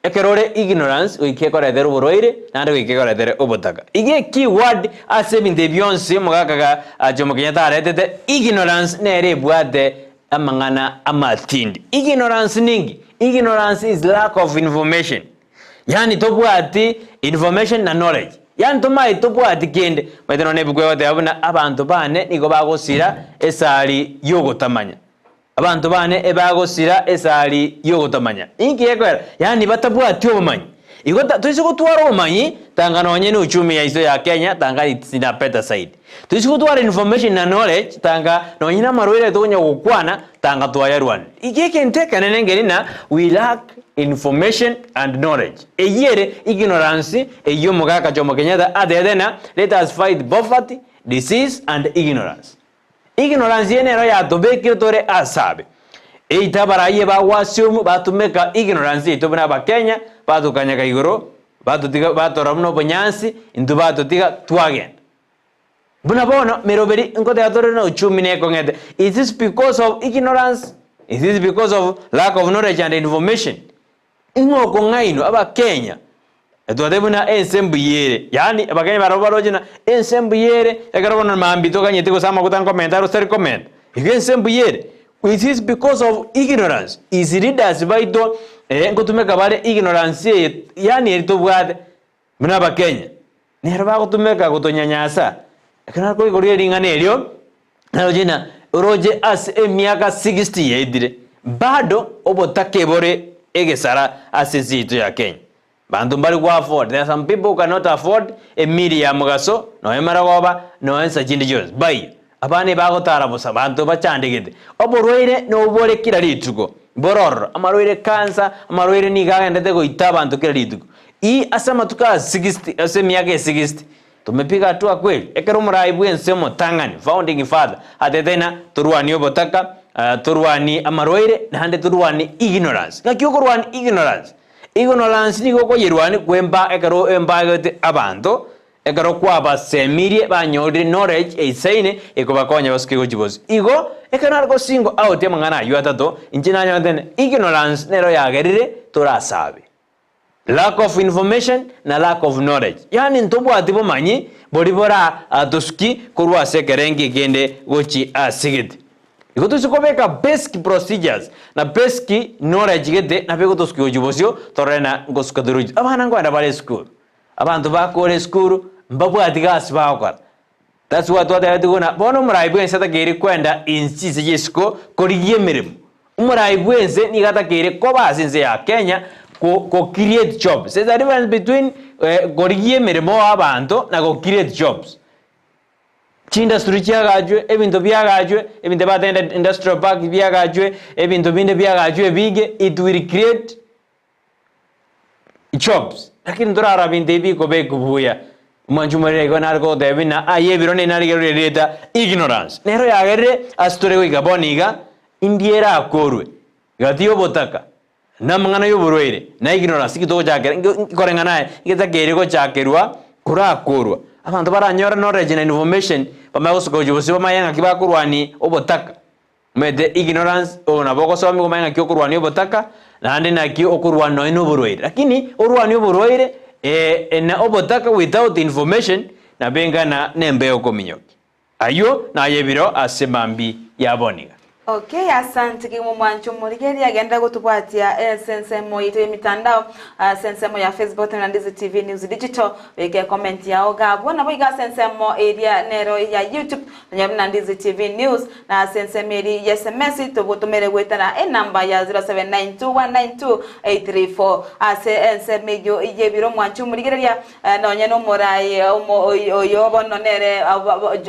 ekerore ignorance oikekora dero borwaire nande oikekora dero obotaka ige keyword ase binde bionse mugakaga Jomo Kenyatta aretete ignorance nere bwate amangana amatindi ignorance ningi ignorance is lack of information yani tobwati information na knowledge yani tomai tobwati kende maitano nebugwe wote abuna abantu bane niko bagosira esali yogotamanya abantu bane ebagosira esali yogotamanya inki yekwera yani batabwati obumanyi igota tuisiko twara obumanyi tangana wanyene uchumi ya iso ya Kenya tanga itsina peta side tuisiko twara information na knowledge tanga nonyina marwere tonya gukwana tanga twaya rwan igeke nteka nenengerina we lack information and knowledge eyere ignorance eyo mugaka Jomo Kenyatta adedena let us fight poverty disease and ignorance yenero ya tobekire tore asabe eitabaraye bawasiumu batumeka ignorance itobana ba Kenya batukanya kaigoro batutiga batoramno bonyansi indu batutiga twagenda buna bono meroberi ngote atore na uchumi ne kongete is this because of ignorance is this because of lack of knowledge and information ingoko ngaino aba Kenya etwadebuna ensembuyere yani abakenya barobarojina ensembuyere egarabona mambito kanyete ko sama kutan commentaro ser comment igensembuyere it is because of ignorance is leaders baito ngotumeka bare ignorance yani eritobwate muna bakenya nero bagotumeka gutonyanyasa ekana ko igoriye ringane elio najina roje as emiaka 60 yedire bado obotake bore egesara asizito ya Kenya bantu bali kwa afford there are some people who cannot afford a medium gaso no emaragoba no ensajindi jones bai abane bagotara bosa bantu bachandegete oborwaire no bore kira litugo bororo amarwaire cancer amarwaire ni gagendete goita bantu kira litugo I asema tuka 60 ase miaka 60 tumepiga hatua kweli ekero muraibu ensemo tangani founding father atetena turuani obotaka turuani amarwaire na hande turuani ignorance ngakyo kurwani ignorance ni goko yerwani kwemba ekero embagete abantu ekero kwaba semirie banyori knowledge eisaine ekobakonya baskego jibozi igo ekero argo singo out yamangana yuatato injina nyotene ignorance nero yagerire turasabe lack of information na lack of knowledge yani ntobwati bomanyi boribora doski kurwa sekerengi gende gochi asigit iko tusikobeka basic procedures na basic knowledge gete na pego doski ojubosio torena ngoskadruj abana ngwanda bale school abantu bakore school mbabwati gas bakora that's what adigona bono muraibwense takiri kwenda instance yesko koriye mirimo umuraibwense ni gatakiri ko basinze ya Kenya ko create jobs. There's a difference between goriye mirimo abantu na go create jobs. Industry cyagajwe ebintu byagajwe ebintu batenda industrial park byagajwe ebintu binde byagajwe bige it will create jobs. Lakini ndorara binde biko bekubuya manjumare go nargo debina ayebiro ne narigere leta ignorance. Nero yagere astore wiga boniga indiera akorwe. Gatiyo botaka namangana yoburwere na ignorance kito jakere korengana igeta gerego chakerwa kurakorwa abantu baranyora knowledge na information bamagosoka ujubusi bamayanga kibakurwani obotaka mede ignorance ona bogosomi kumayanga kyokurwani obotaka nande nakyo okurwani no burwere lakini urwani oburwere na obotaka without information na benga na nembe okominyoki ayo na yebiro asemambi yaboniga Okay, asante Kemuma Nchumurigeri agenda kutupatia sensemo yetu mitandao sensemo ya Facebook na Ndizi TV News Digital weke comment yao gabo na boiga sensemo area nero ya YouTube na Ndizi TV News na sensemo ya SMS tubutumere gweta na namba ya 0792192834 sensemo yebiro Mwanchumurigeri ya nonye no morai oyo bononere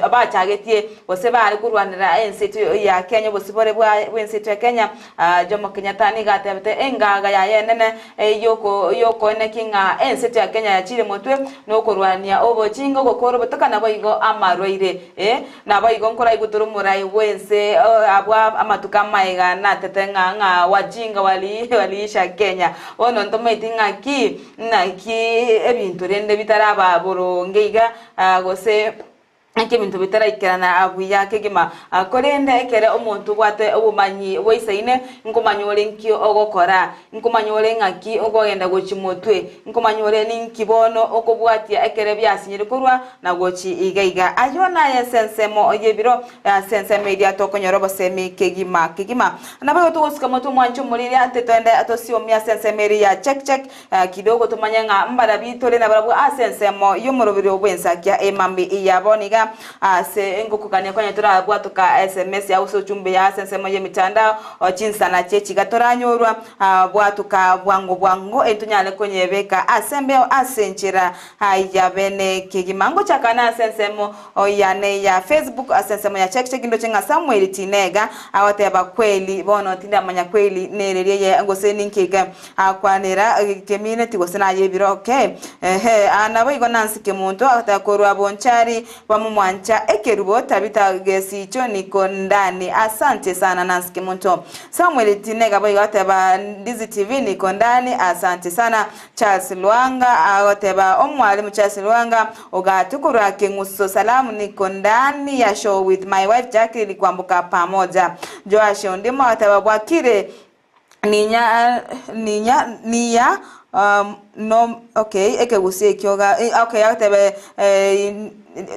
abachagetie bose bari kurwanira ensitu ya Kenya sibore bwa wensitu ya Kenya Jomo Kenyatta ni gatebete engaga ya yenene yoko ne kinga ensitu ya Kenya ya chire motwe no kurwania obochingo gokoro botokana boigo amarwaire na boigo nkora iguturu murai wense abwa amatuka maiga na tetenga nga wajinga waliisha Kenya ono ntometi ngaki ebintu rende bitaraba borongiga gose ake bintu bitaraikirana abuya kegima korende ekere omuntu bwate obumanyi boisaine nkomanyore nkio ogokora nkomanyore ngaki ogogenda gochimotwe nkomanyore ninkibono okobwatia ekere byasinyire kurwa na gochi igaiga ayona ya sensemo oyebiro sensemo media tokonyoro semi kegima nabayo tugusuka moto mwancho muriri atetende atosiomia sensemo ya check kidogo tumanyanga mbara bitole na barabu sensemo yomurobiri obwensakia emambi iyaboniga se ngokukania kwanya turabwa tuka SMS ya uso chumbe ya sensemo ye mitandao ochinsa na chechi gatoranyorwa bwatuka bwango entunyale kwenye beka asembeo asenchira ya bene kigimango chakana sensemo oyane ya Facebook sensemo ya check ndo chenga Samuel Tinega awateba kweli bono tinda manya kweli nerere ye ngose ninkiga akwanira community gosena yebiro okay anabo igo Nancy Kemuntu atakorwa bonchari bamumwancha ekerubo tabita gesicho niko ndani asante sana Nancy Kemuntu Samuel Tinega boigo ateba Ndizi TV niko ndani asante sana Charles Luanga awateba omwalimu Charles Luanga ogatukura kenguso salamu niko ndani ya show with my wife Jackie likwambuka pamoja Joash ndimo ateba bwakire niya no okay eke Gusii kyoga okay atebe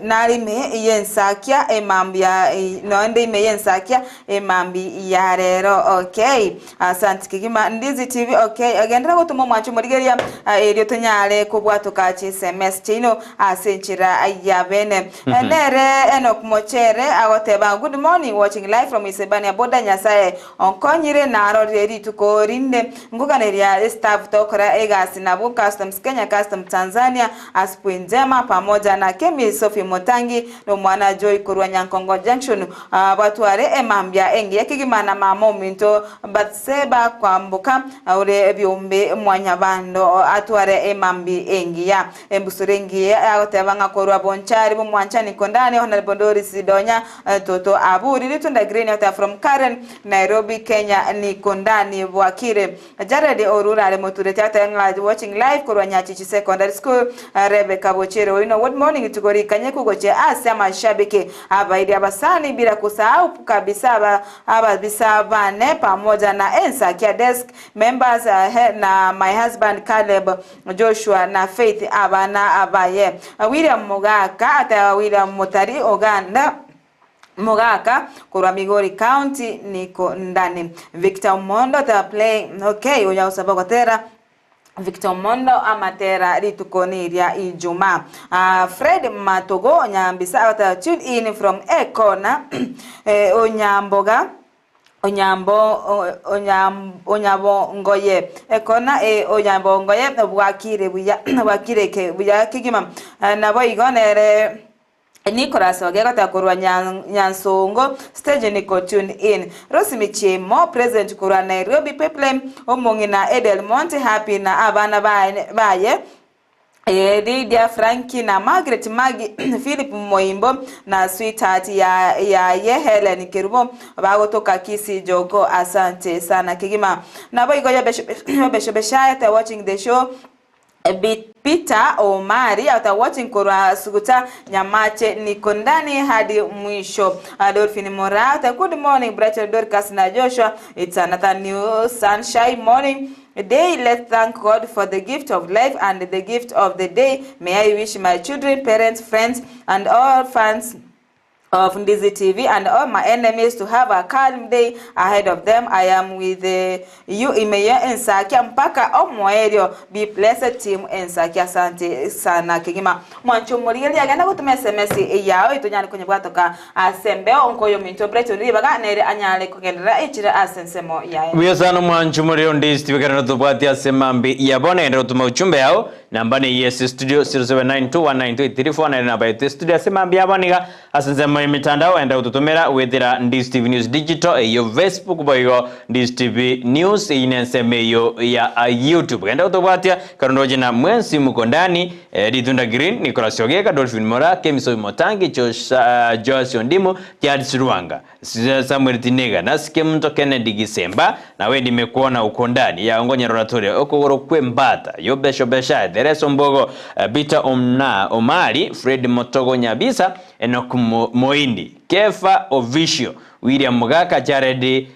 narime Ensakia emambia no ndime Ensakia emambi ya rero okay asante kigima Ndizi TV okay agendera gutuma mwanchu murigeria erio tonyale kubwatuka chi SMS chino asenchira ya bene nere Enoch Mochere agoteba good morning watching live from Isebania boda nyasaye onkonyire naro reri tukorinde nguganeria staff tokora egasi na Customs Kenya Custom Tanzania aspuinjema pamoja na Kemi Sophie Motangi no mwana Joy Kurwa Nyankongo Junction batware emambia engi yakigimana mamo minto batseba kwambuka ure byombe mwanyabando atware emambi engi ya embusurengi agotebanga korwa bonchari bomwanchani kondani honorable Doris Donya toto aburi litunda green out from Karen Nairobi Kenya ni kondani bwakire Jared Orura moturete atanga watching live kurwa Nyachichi Secondary School Rebecca Bochero we know good morning tugori kanye kugoche asema shabiki abaidi abasani bila kusahau kabisa ababisa bane pamoja na Ensakia desk members na my husband Caleb Joshua na Faith abana abaye William Mugaka ata William Mutari Oganda Mogaka kurwa Migori County niko ndani Victor Mondo ta play okay unya usabagotera Victor Mondo amatera ritukoniria Ijumaa Fred Matogo nyambisa ata tune in from Ekona Onyambo ngoye ekona Onyambo ngoye bwakire buya kigima nabo igonere Nicholas wagegata kurwa Nyansongo stage niko tune in Rosimi Chemo present kurwa Nairobi Pipeline omongina Edelmont happy na abana baye Lydia Frankie na Margaret Magi Philip Moimbo na sweetheart ya Helen Kerubo bagotoka Kisii Jogo asante sana kigima nabo igoya besho watching the show Peter Omari after watching Kora Suguta Nyamache niko ndani hadi mwisho Dolphin Morata good morning Brighton Dorcas na Joshua it's another new sunshine morning day. Let's thank God for the gift of life and the gift of the day. May I wish my children, parents, friends and all fans of Ndizi TV and all my enemies to have a calm day ahead of them. I am with you Imeya Ensakia mpaka omwerio. Be blessed team Ensakia, asante sana kigima mwancho murieli agenda kutumia SMS yao itunyani kwenye bwatoka asembeo onkoyo minto Brighton ribaga nere anyale kugendera ichira asensemo yae wiyo sana mwancho murieli Ndizi TV kana tubwati asemambi yabone enda utuma uchumbe yao namba ni yes studio 0792192334 na namba yetu studio asemambi yaboniga asensemo mitandao enda ututumira wethira Ndizi TV News Digital iyo Facebook boyo Ndizi TV News inensemeyo ya YouTube enda utubwatia karondoje na mwensi mukondani Ritunda Green Nicolas Ogeka Dolphin Mora Kemiso Motangi Josh Ondimo Tiadis Ruanga Samuel Tinega Nasike mto Kennedy Gisemba na we nimekuona ukondani ya ongonya oratoria okogoro kwembata yobesho besha Dereso Mbogo Bita Omari Fred Motogo Nyabisa Enoch Moindi Kefa Official William Mugaka Jared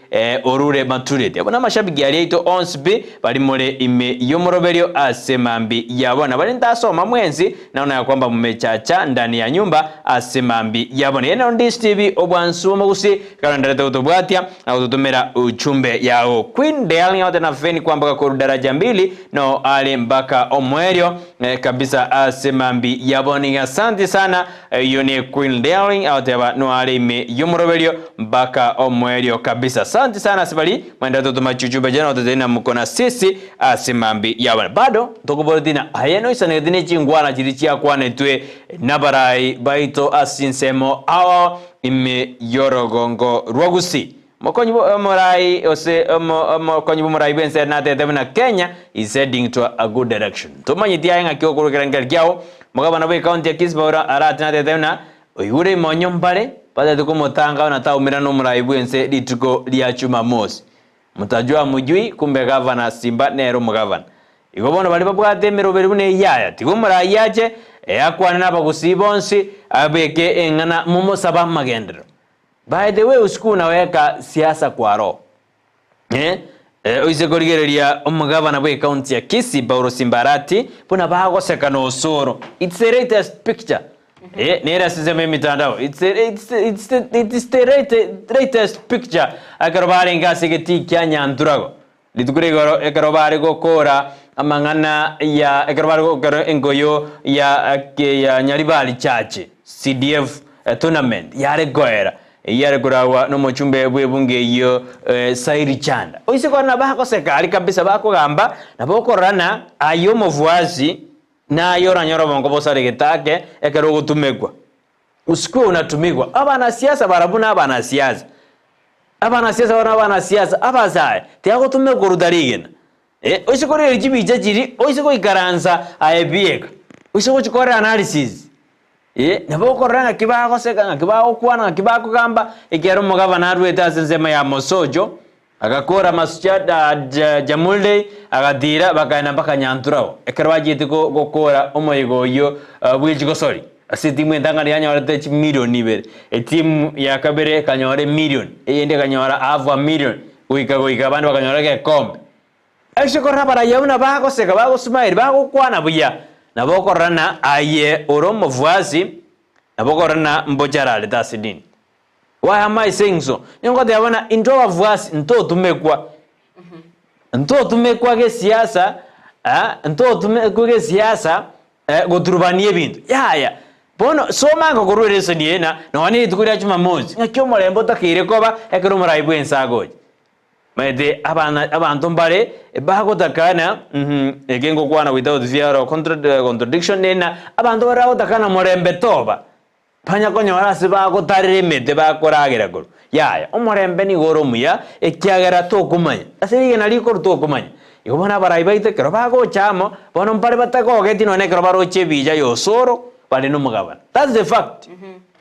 Orure Maturete abona mashabiki yalito onsbi bali mole ime yomoroberio asemambi yabona bali ntasoma mwenzi naona ya kwamba mmechacha ndani ya nyumba asemambi yabona yena Ndizi TV obwansu mugusi kana ndarete utobwatia na ututumira uchumbe yao Queen Darling yote na feni kwamba kwa daraja 2 no ale mpaka omwerio kabisa asemambi yabona asante sana yone Queen Darling yote no ale ime yomoroberio mpaka omwerio kabisa asante sana sibali mwenda tutuma chuchube jana utazina mkona sisi asemambi yabana bado tokubotina ayeno isane dine chingwana chirichia kwane tue nabarai baito asinsemo awo ime yorogongo rwagusi mokonyi morai ose mokonyi morai bense na na Kenya is heading to a good direction tumanyi tiayenga kyokuru kerengel kyao mugabana be county ya Kisii bora arati na na oyure monyombale pale tukumotanga na taumira no murai bwense lituko lya Jumamosi mutajua mujui kumbe governor Simba nero mugavana igobona bali babwate merobere bune yaya tikumura yaje yakwana nabagusibonsi abeke engana mumosaba magendero by the way uskuna weka siasa kwaro oise korigereria omugavana bwe county ya Kisii Paulo Simbarati puna bagoseka no soro it's the latest picture nera sizeme mitandao it's the latest picture akarobare ngase geti kyanya ndurago litukuregoro ekarobare gokora amangana ya ekarobare gokora engoyo ya Nyaribali chache CDF tournament yare goera yare kurawa no mochumbe bwebunge iyo Sairi Chanda oise kona bako sekali kabisa bako gamba na bokorana ayo movuazi na yora nyoro bongo bosare getake ekero gutumegwa usiku unatumigwa abana siasa barabuna abana siasa wana siasa abazaye tiago tumegwa rudarigena oise kore jibije jiri oise ko ikaranza aebieka oise ko chikore analysis nabo koranga kibago seka kibago kwana kibago gamba ekero mugavana arweta senzema ya Mosojo agakora masuchada jamulde agadira bakaina mpaka Nyanturao ekero bagite gukora omoyigo yo bwijigo sorry asiti mwendanga yanyora 3 million ibere etimu ya kabere kanyore million eyende kanyora half million uika bandu bakanyora ke kombe ekikora bara yabuna bako seka bako smile bako kwana buya nabokorana aye oromo vuazi nabokorana mbojarale tasidini. Why am I saying so? Nyongo yabona indoa vuazi nto tumekwa ke siasa nto tumekwa ke siasa goturubanie bintu ya bono soma ngo gorwelese niena no wani tukuria Jumamosi ngakyo morembo takire koba ekero muraibu ensagoje mede abantu mbare bagotakana egengo kwana without fear or contradiction nena abantu baragotakana morembe toba panya konyora se bagotarire mede bakoragira goro yaya omorembe ni goro muya ekyagera tokumanya asirige naliko tokumanya igobona baraibaite kero bagochamo bono mbare batagogeti none kero baroche bija yosoro bale no mugabana that's the fact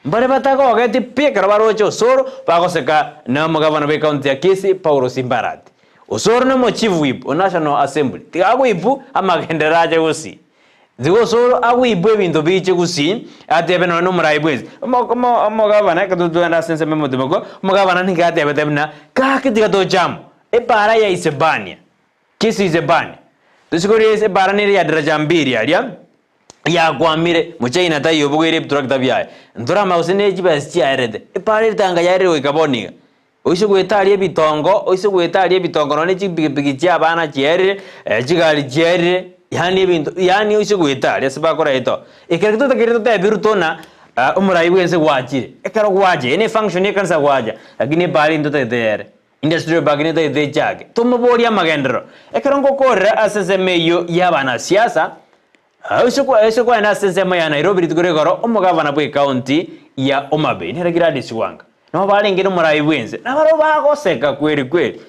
mbare batagogeti pie kero baroche osoro bagoseka na mugabana be county ya Kisii Paulo Simbarati osoro no chief whip o National Assembly tiago ipu amagenderaje Gusii zigo soro agu ipu ebintu biche Gusii atebe no muraibwezi mugabana katutuenda sense memo demoko mugabana nigate bebna kakitiga to jam para ya Isebania Kisii Isebania tusikori ese bara ni ya daraja 2 alia ya kwamire muchaina tayo bugere tractor byaye ndora mausine jibas chiarede ipare tanga yare we kaboniga oise gwetarie bitongo none chipigipigi chia bana chiere chigali chiere yani ebintu yani oise gwetarie sibakora ito ekerekto takirito tebirutona umurai wense gwachire ekero gwaje ene function yekansa gwaja lakini bali ndo tetere industry bagine tete chake tumoboria magendero ekero ngokorera asesemeyo yabana siasa Oise kwa na sensema ya Nairobi ritukuregoro omugavana bwe county ya Homa Bay neragira disiwanga no balengera murai bwenze na baro bagoseka kweli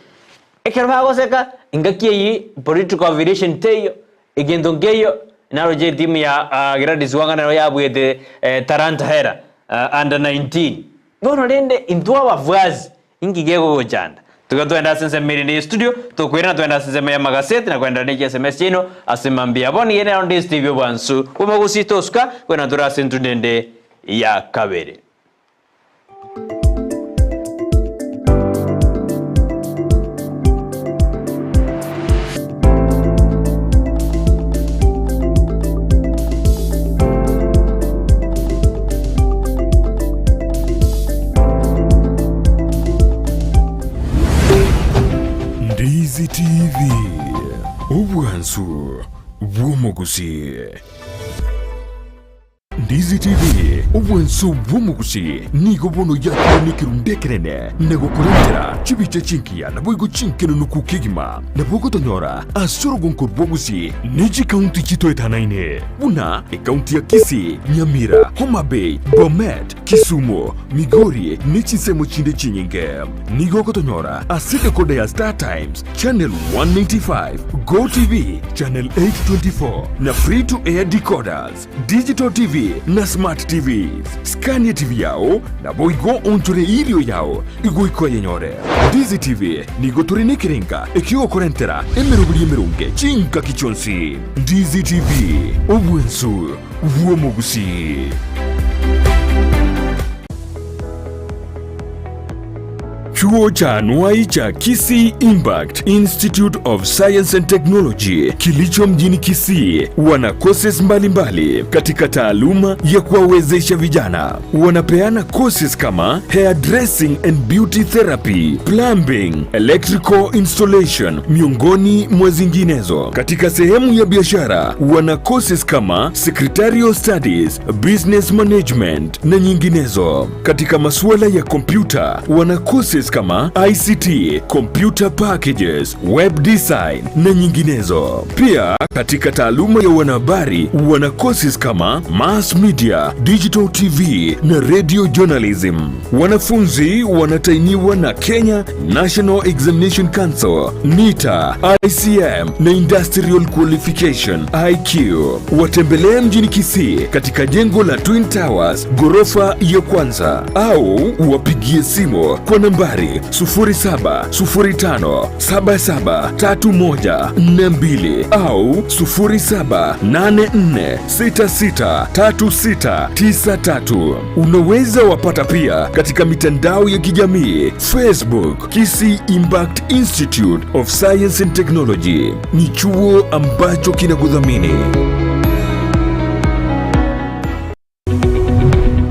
ekero bagoseka ingakiyi political affiliation teyo egendo ngeyo naro je team ya gira disiwanga naro yabwete Taranta Hera under 19 ngono rende intwa bavwazi ingigego gochanda tukatwenda sensemeri ni studio tukwira twenda sensema ya magazeti na kwenda ni SMS chino asimambia boni yene on this TV bwansu Gusii toska kwena turase ntundende ya kabere. Ndizi TV ubwansu bw'Gusii. Ndizi TV ubwansu bw'Gusii nigo bono yakonikira ndekerene nego kurengera chibice chinkia na boigo chinkeno nukukigima na bogo tonyora asoro gonkor Gusii niji county chito etanaine una county ya Kisii, Nyamira, Homa Bay, Bomet, Kisumu, Migori nichi semo chinde chinyinge nigo tonyora asite kode ya Star Times channel 195 Go TV channel 824 na free to air decoders digital TV na smart TVs Scania TV yao na boigo onchore ilio yao igo iko yenyore Ndizi TV nigo turine kirenga ekio korentera emerunge chinka kichonsi Ndizi TV obwensu bw'Gusii. Chuo cha anuai cha Kisii Impact Institute of Science and Technology kilicho mjini Kisii wana courses mbalimbali katika taaluma ya kuwawezesha vijana. Wanapeana courses kama hairdressing and beauty therapy, plumbing, electrical installation miongoni mwa zinginezo. Katika sehemu ya biashara wana courses kama secretarial studies, business management na nyinginezo. Katika masuala ya kompyuta wana courses kama ICT, computer packages, web design na nyinginezo. Pia katika taaluma ya wanahabari wana courses kama mass media, digital TV na radio journalism. Wanafunzi wanatainiwa na Kenya National Examination Council, NITA, ICM na Industrial Qualification IQ. Watembelee mjini Kisii katika jengo la Twin Towers ghorofa ya kwanza au wapigie simu kwa nambari 0705773142 au 0784663693. Unaweza wapata pia katika mitandao ya kijamii Facebook Kisii Impact Institute of Science and Technology. Ni chuo ambacho kinakudhamini.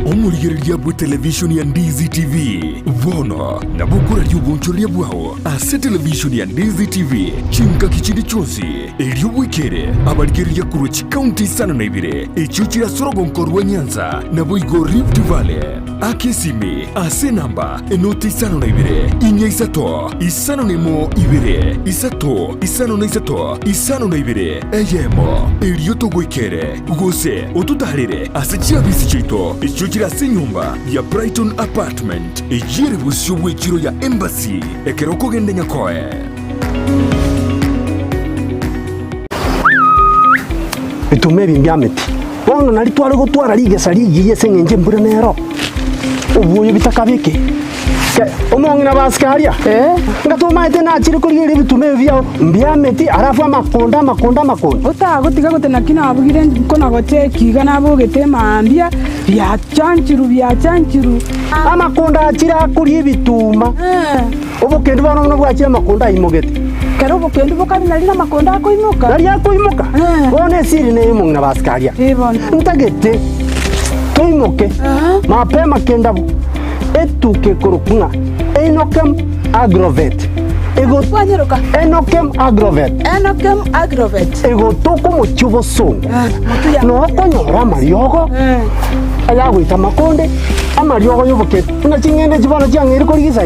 Omurigereria bwe television ya Ndizi TV vono na bukura yubunchoria bwao ase television ya Ndizi TV chinka kichindi chonsi elio bwikere abarigereria kurochi county sana na ibire echuchira sorogonkorwa Nyanza na boigo Rift Valley akesimi ase namba enoti sana na ibire inya isato isano nemo ibire isato isano na isato isano na ibire eyemo elio togwikere gose otutarire ase chiabisi chito echuchira se nyumba ya Brighton apartment ejire busyo bwechiro ya embassy ekeroko gende nyakoe bitume bimbyameti bono nari twari gutwara rigesa rigiye sengenje mbura nero ubuye bitakabike omongi na baskaria ngatuma ite na chiri kurigiri bitume byao mbyameti arafu makonda utagotiga gutena kina abugire kona gote kiga nabo getema ambia bya chanchiru amakonda achira kuri bituma ubu kende bano no bwachira makonda imogete Kerobo kendi bokari nalina makonda akoimuka. Nari akoimuka. Bone siri ne imong na baskaria. Ibona. Ntagete. Toimoke. Mapema kenda etuke kurukunga. Enokem agrovet. Ego Wanyeroka. Enokem agrovet. Enokem agrovet. Ego toko mochubo so. No konyora mariogo. Aya gwita makonde. Amariogo yoboke. Una chingende chibana changere korigisa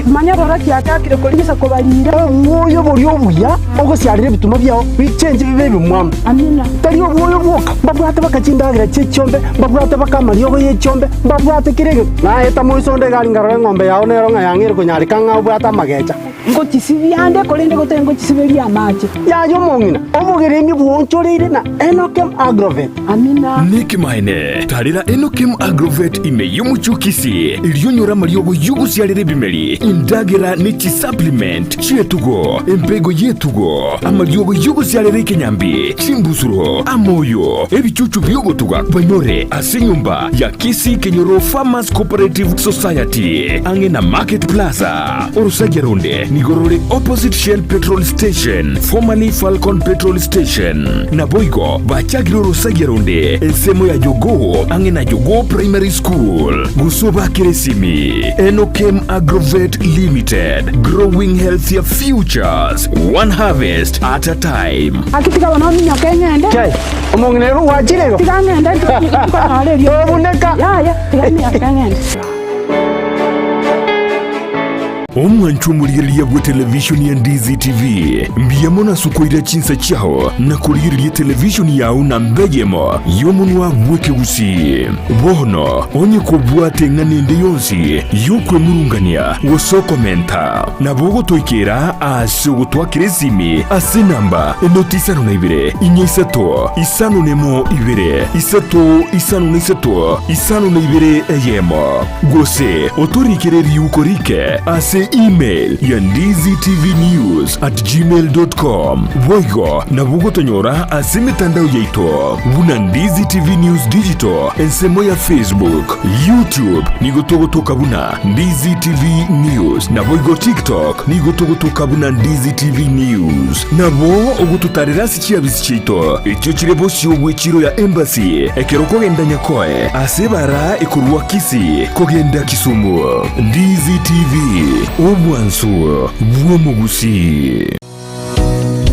Manyarora kiakakire korigisa kobarira. Oyo borio buya. Ogo siarire bituma byao. Bichenje bibe bimwam. Amina. Tari oyo boka. Babwate bakachindagira chichombe. Babwate bakamariogo yechombe. Babwate kirege. Na eta moisonde gari ngaro ngombe yao nero ngayangire kunyarika ngabwata magecha. Ngochisibiande kolende gote ngochisiberia mache. Ya yo mongina. Obogeremi buonchoreire na Enokem agrovet. Amina. Nikimaine tarira Enokem agrovet ime yomuchukisi ilionyora mariogo yugusiarire bimeri indagira nichi supplement chietugo empego yetugo amariogo yugusiarire kenyambi chimbusuro amoyo ebichuchu byogotuga banyore asinyumba ya Kisii Kenyoro Farmers Cooperative Society angena Market Plaza Orusageronde Nigorore opposite Shell Petrol Station formerly Falcon Petrol Station na Boigo bachagiro Orusageronde ensemo ya Jogo angena Jogo Primary School Gusoba Kiresimi Enokem Agrovet Limited growing healthier futures one harvest at a time. Akitika wanoni nyakengende. Chai. Omongero wachirego. Tikangende tukanalerio. Obuneka. Ya tikani yakengende. Omwanchu muliriria bwa televisioni ya Ndizi TV mbiyamona sukoira chinsa chao na kuliriria televisioni yao na mbejemo yomunwa mweke Gusii bono onye kubwate nganende yonsi yokwe murungania woso komenta na bogo toikera ase gutwakire simi ase namba enotisano na ibere inyesato isano nemo ibere isato isano na isato isano na ibere eyemo gose otorikere yukorike ase email ya ndiztvnews@gmail.com Voigo na bugotonyora ase mitandao yaito buna Ndizi TV News Digital ensemo ya Facebook YouTube nigotogotoka buna Ndizi TV News na Voigo TikTok nigotogotoka buna Ndizi TV News na bo ogututarira sichiabisi chito echo chirebo shiobwe chiro ya embassy ekeroko genda nyakoe ase bara ekurwa Kisii kogenda Kisumu Ndizi TV Omwansu bw'omugusii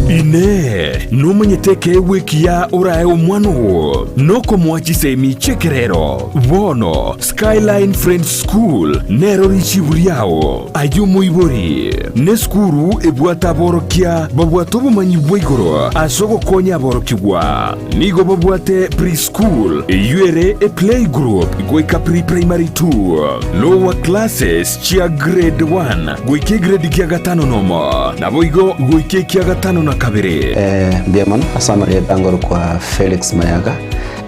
ine nomanyeteke wikia orae omwana uwo noko mwachisemi chekerero bono Skyline Friends School nero richiburiao ayo muibori ne skuru ebwata borokia babwato bumanyi bwigoro asogo konya borokigwa nigo babwate preschool yuere a play group goika primary 2 lower classes chia grade 1 goike grade kia gatano nomo na boigo goike kia gatano na kabiri Biamano asama yetangoro kwa Felix Mayaga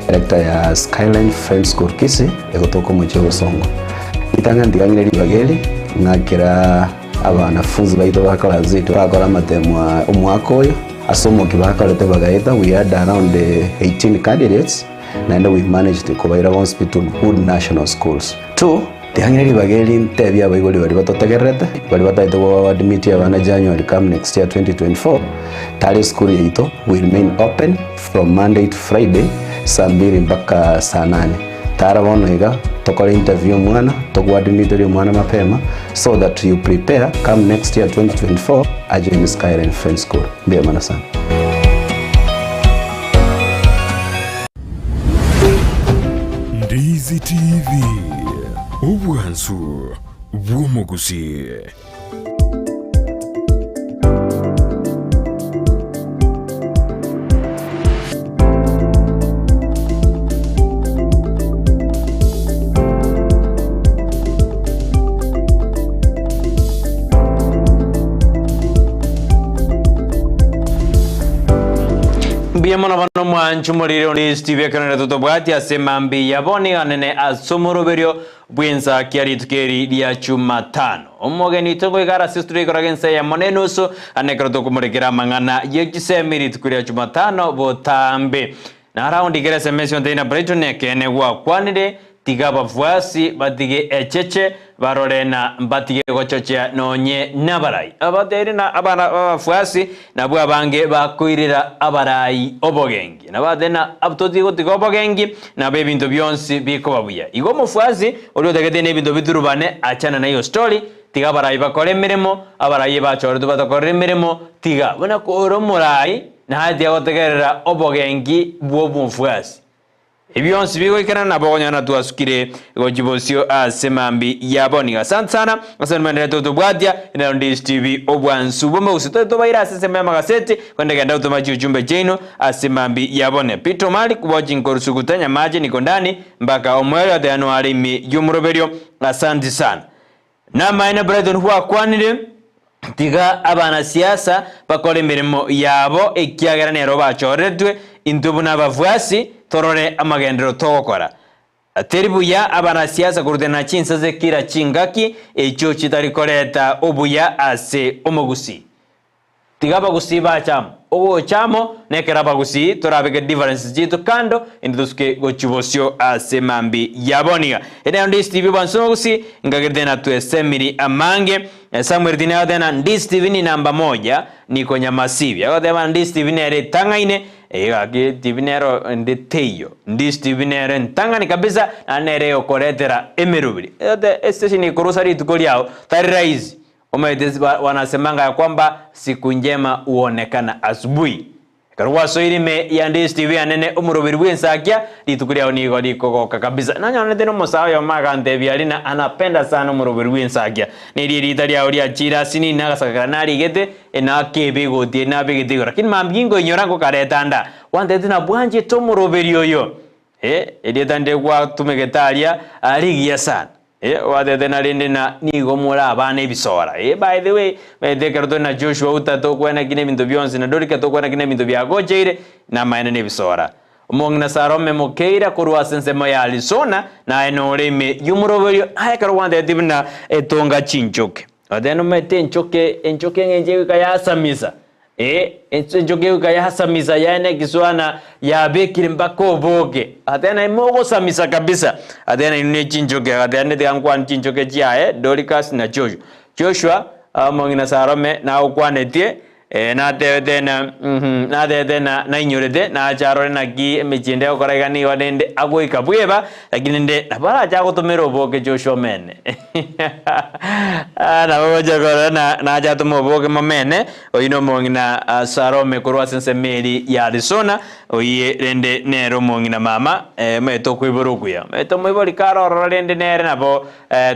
director ya Skyline Friends School Kisii egotoko mucho songo itanga ndigangire libageli ngakira abanafunzi baito bakala zito bakora matemwa umwaka oyo asomo kibakalete bagaita we had around 18 candidates and we managed to cover hospital good national schools. 2 Tihangiri bageli tebi abaigoli bali batotegerete bali bataito admit abana January come next year 2024 tali school yito will remain open from Monday to Friday saa 2 mpaka saa 8 tara bono iga tokora interview mwana tokwa admit mwana mapema so that you prepare come next year 2024 ajoin Skyline Friends School. Bia mana sana Ndizi TV Obwansu bw'omugusii Biamona bano mwanchu morire Ndizi TV kanera tutobwati asemambi yaboni anene asomoroberio bwenza kiaritukeri dia Jumatano omogeni tongo igara sisturi koragense ya monenusu anekro tokumurikira mangana yekisemiri tukuria Jumatano botambe na raundi kere semesyon teina Brighton ekene wa kwanide tiga bafuasi batige echeche barorena batige gochochea nonye nabarai abateri na abana bafuasi nabwo abange bakwirira abarai obogengi nabadena abtoti gotiga obogengi nabe bintu byonsi biko babuya igo mufuasi olio tegete ne bintu biturubane achana na hiyo story tiga barai bakore mirimo abarai bachore tubatakore mirimo tiga bona ko murai na hadi agotegerera obogengi bwo mufuasi Ebyonsi bigoikana nabogonyana tuasukire gojibosio asemambi yaboniga. Asante sana. Asante mandela tutubwatia ina Ndizi TV obwansu bomba usito tobaira asema magaseti kwenda genda utomaji ujumbe jeno asemambi yabone. Pito mali kuboji nkorusukutanya maji niko ndani mpaka omwele wa Januari mi yumuroberio. Asante sana. Na maina Brighton huwa kwanire tiga abana siasa bakore mirimo yabo ekiagera nero bachoretwe intubu n'abavuasi torore amagendero togokora ateribuya abana siasa kurutena chinsaze kira chingaki echo kitarikoreta obuya ase omogusi tiga bagusi bachamo obo chamo nekera bagusi torabeke differences jitu kando induske gochibosio ase mambi yaboniga ene Ndizi TV banso gusi ngagerdena tu esemiri amange Samuel Dinadena Ndizi TV ni namba 1 niko Nyamasibi agodema Ndizi TV nere tangaine ege TV nero ndeteyo Ndizi TV nere ntangani kabisa anere okoretera emerubiri station ikurusa ritukoli yao tari raizi Omedezi wanasemanga ya kwamba siku njema uonekana asubuhi. Karwa soirime ya Ndizi TV anene umurubiri Ensakia litukuri yao niko dikokoka kabisa. Nanya oneteno mosawa ya magante bialina anapenda sana umurubiri Ensakia. Niri itali ya uri achira sini nagasakara nari gete ena kebe gotie na begete gora. Lakini mambingo inyorango karetanda. Wante na bwanje to umurubiri yoyo. Edietande kwa tumegetalia aligia sana. Wate na rende na nigo mura abana ebisora by the way de karto na Joshua utato kwena kine bintu byonse na Dorcas to kwena kine bintu byagojeire na maana nebisora umong na sarome mokeira kurwa sensemo ya alisona na enoreme yumuroberio aya karwande dibna etonga chinchoke adeno mete enchoke ngenje kaya samisa enchoke kaya samisa yana kiswana ya bekire mbako boge atena imogo samisa kabisa atena ine chinchoke atena de chinchoke chia Dorcas na Joshua mongina sarome na ukwanetie na tena na inyorede na charore na gi mechinde okoragani wadende agoika bweba lakini nde nabara jago tomero boge Joshua mene na boja korana na jato moboge mamene oino mongina sarome kurwa sense meri ya Arizona oye rende nero mongina mama meto kuiborukuya meto moiboli karo rende nere nabo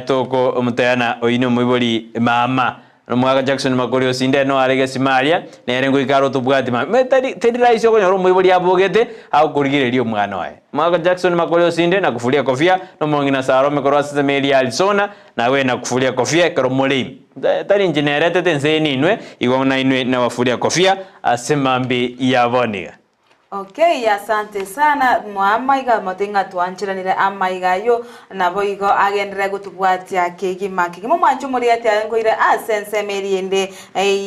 toko mutana oino moiboli mama Mwaka Jackson Makori osinde no arege simalia nerengo ikaro tubwati ma tedi raisi yoko nyoro mwiboli yabogete au kurigirerio mwana wae Mwaka Jackson Makori osinde na kufulia kofia no mongina sarome korwasa meli alisona na we na kufulia kofia karo molimi tari injinerete tenseni inwe iwona inwe na wafulia kofia asemambi yaboniga Okay, asante sana mwamaiga motenga tuanchiranire amaiga yo nabo igo agendere gutubwatia kegima mwanchu muri ati ngoire asense meriende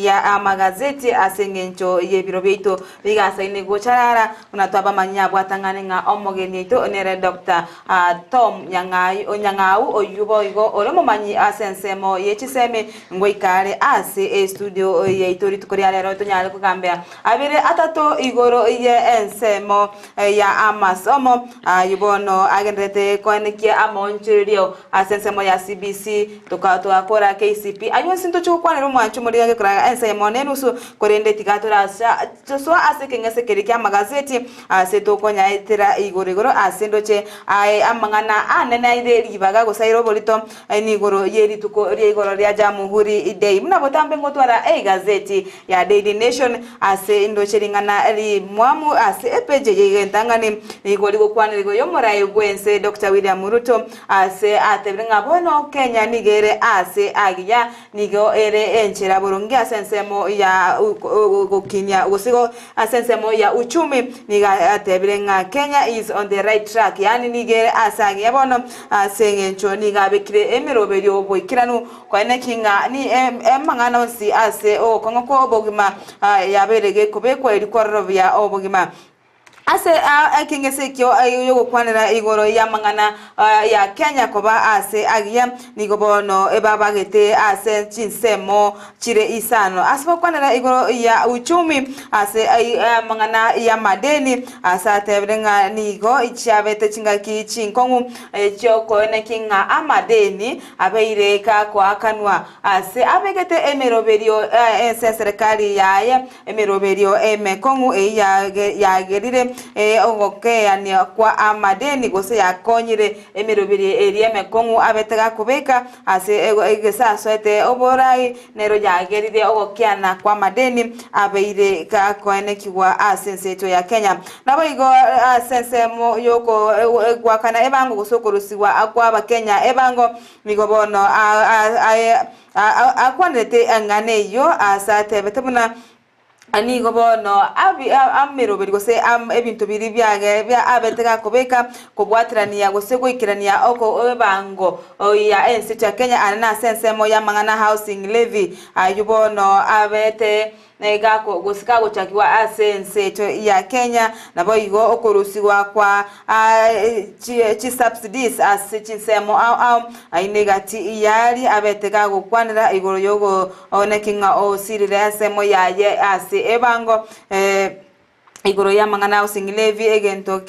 ya amagazeti asengencho yebiro bito bigasaine gocharara unatwaba manya bwatangane nga omogeni ito nere Dr. Tom Nyangau oyubo igo olomo manyi asense mo yechiseme ngoikare ase studio yeito ritukori alero tonyale kugambea abire atato igoro ye ensemo ya amasomo yubono agendete konekia amonchirio asensemo ya CBC tukakora KCP ayo sinto chukwanero mwanchu muri yakora ensemo nenusu korende tikatora so asekengese kirikia magazeti setokonya itira igorigoro asendoche amangana anena ide libaga gosairo bolito nigoro yeri tuko rigoro rya Jamhuri idei mnabotambe ngotwara gazeti ya Daily Nation ase indocheringana li mwamu ase epeje yentangani igori gokwanirigo yomorayo gwense Dr. William Ruto ase atebrenga bono Kenya nigere ase agiya nigo ere enchera burungi asensemo ya gokinya gosigo asensemo ya uchumi niga atebrenga Kenya is on the right track yani nigere asagi bono asengencho niga bekire emirobero boikiranu kwane kinga ni emangana si ase o kongoko obogima yaberege kubekwa ilikorro ya obogima ase kingesekyo yogo kwanera igoro ya mangana ya Kenya koba ase agia nigobono ebabagete ase chinsemo chire isano ase kwanera igoro ya uchumi ase mangana ya madeni asa tebrenga nigo ichabete chingaki chinkongu choko ene kinga amadeni abeire ka kwa kanwa ase abegete emeroberio serikali yaye emeroberio emekongu ya gerire ogokeani kwa amadeni gose yakonyire emirubiri erieme kongu abetega kubeka ase egesa soete oborai nero yagerire ogokeana kwa madeni abeire ka koenekiwa asenseto ya Kenya nabo igo asensemo yoko gwakana ebango gusokorusiwa akwa abakenya ebango migobono akwanete angane yo asate betebuna ani gobono amiroberi gose ebintu biri bya abetega kubeka kubwatirania gose gwikirania oko ebango ya ensi ya Kenya ana sensemo ya mangana housing levy ayubono abete negako gusika gochakiwa asense ya Kenya nabo igo okurusiwa kwa chi subsidies chinsemo au ainegati yali abetega gukwanira igoro yogo onekinga osirire asemo yaye ase ebango igoro ya mangana housing levy egento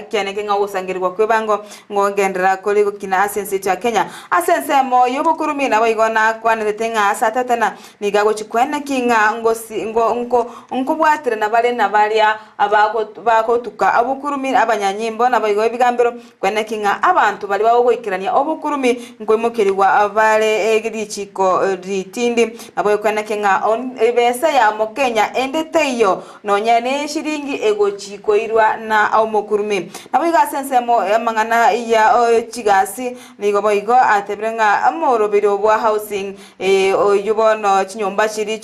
kyane kinga usangirwa kwebango ngongendera koli gukina asense ya Kenya asense mo yobukurumi nabo igona kwanire nga asatatana nigago chikwene kinga ngosi ngo bwatire nabale nabalia abako tuka abukurumi abanyanyimbo nabo igo bigambiro kwene kinga abantu bali bawo goikirania obukurumi ngwemukiriwa abale egirichiko ritindi nabo kwene kinga ebesa ya mo Kenya endeteyo nonyane shiringi ego chikoirwa na omukurumi nabo iga sensemo mangana ya chigasi nigo igo atebrenga amorobiro bwa housing yubono chinyomba chiri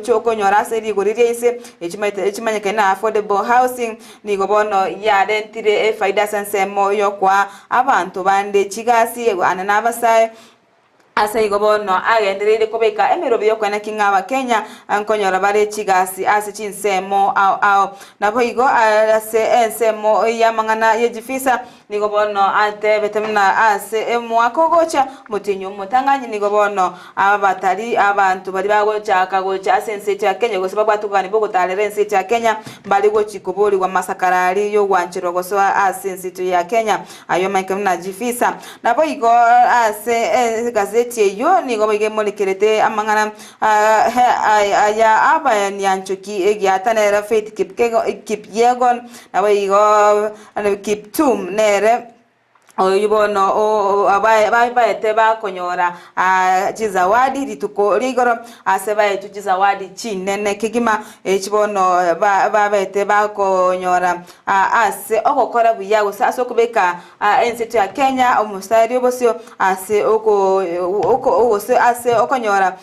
chokonyora seri goririe ise echimanyeke na affordable housing nigo bono ya rentire faida sensemo yokwa abantu bande chigasi anana abasaye asa igobono agenderere kubeka emirobyo kwena kingaba Kenya ankonyora bare chigasi ase chinsemo au nabo igo ase ensemo ya mangana yejifisa nigobono ate betemna ase emwakogocha mutinyo mutanganyi nigobono abatari abantu bali bagocha kagocha asense ya Kenya gose babwatugani bogotalere ense ya Kenya bali gochikobori wa masakarari yo wanchiro goso asense ya Kenya ayo maikemna jifisa nabo igo ase gazeti yo nigo bige molikirete amangana aya aba nyanchoki egiatanera faith kip yegon nabo igo kip tum nere oyubono abaye ba konyora chizawadi rituko rigoro asebaye chizawadi chinene kigima echibono babete ba konyora ase okokora buyago saso kubeka ense ya Kenya omusari obosio ase ase okonyora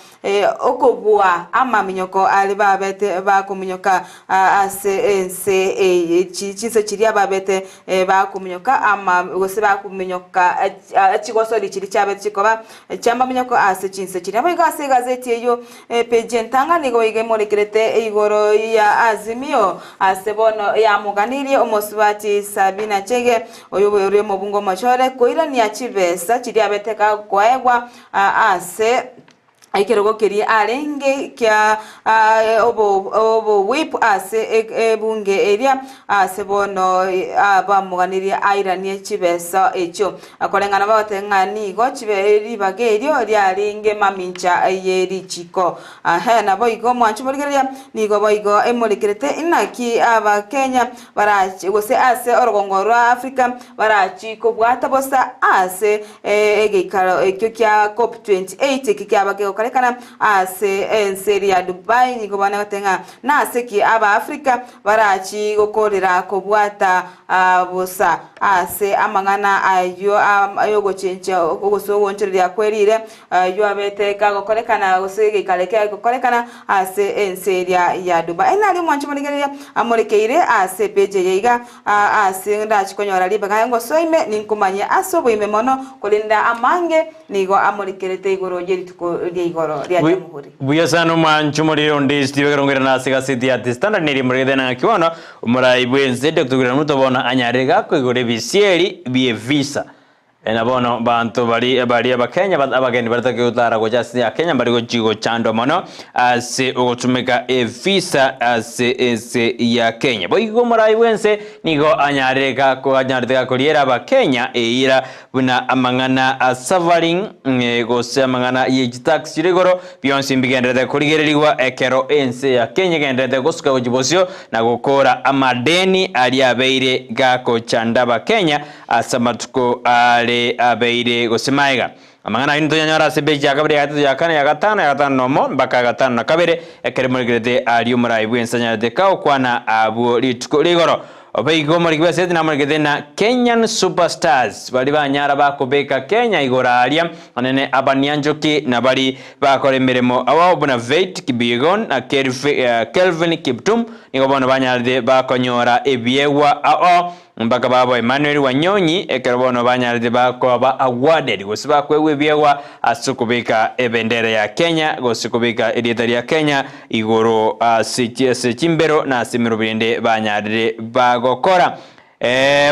okobua amaminyoko ali babete ba kumunyoka ase ense chinse chiria babete ba kumunyoka ama gose ba kumunyoka chigoso lichiri chabete chikoba chamba minyoko ase chinse chiri abo igase gazeti eyo page ntanga nigo igemorekerete igoro ya Azimio ase bono ya muganirie omosubati Sabina Chege oyo mu bungo machore koirani ya chibesa chiri abeteka kwaegwa ase aikirogo kiri arenge kya obo whip ase ebunge area ase bono abamuganiria airanie chibesa echo akolengana batengani go chiberi bagerio ryarenge mamincha yeri chiko na boigo mwanchumurigeria nigo boigo emurikirete inaki aba Kenya barachi gose ase orogongorwa Africa barachi kubwata bosa ase egikaro ekyo kya COP28 kikyabage kana ase enseri ya Dubai nigo bana batenga na aseki aba Africa barachi gokorera kubwata bosa ase amangana ayo gochencha ogoso woncherya kwerire yo abeteka gokorekana gosege kaleke gokorekana ase enseri ya Dubai nali mwanchi monigeria amorekeire ase page yeiga ase ndachikonyora libaga ngo soime ninkumanye asobo imemono kolinda amange nigo amorekerete igoro yeri tuko igoro ria Jamhuri. Buya sana manchumuriro Ndizi TV karongera na sigasi ya standard niri murigede na kiwono umurai bwenze Dr. Mutobona anyarega ko igore bisieri bie visa. Bono bantu bari abakenya abageni baratake utara go just ya Kenya bari go jigo chando mono ase ogutumika visa ase ya Kenya boigo murai wense nigo anyarega ko liera abakenya eira buna amangana savaring go se amangana ye tax rigoro bionse mbigendere kurigererwa ekero ense ya Kenya gendere gosuka ujibosio na gukora amadeni ali abeire gako chanda abakenya asamatuko ale abeire gosemaiga amangana hinto nyanyara sebeji akabiri gatatu ya kane ya gatano nomo mpaka gatano na kabere ekere murigrede ali murai bwensanya de ka okwana abo lituko ligoro obeigo murigwe seti na murigede na Kenyan Superstars bali banyara bakobeka Kenya igora alia anene abanianjoki na bali bakore miremo awo bona Veit Kibigon na Kelvin Kiptum nigo bona banyarde bakonyora ebiewa ao mpaka babo Emmanuel Wanyonyi ekerbono banyarde bako ba awarded gosiba kwewe biewa asukubika ebendera ya Kenya gosikubika editori ya Kenya igoro chimbero na simiro binde banyarde bagokora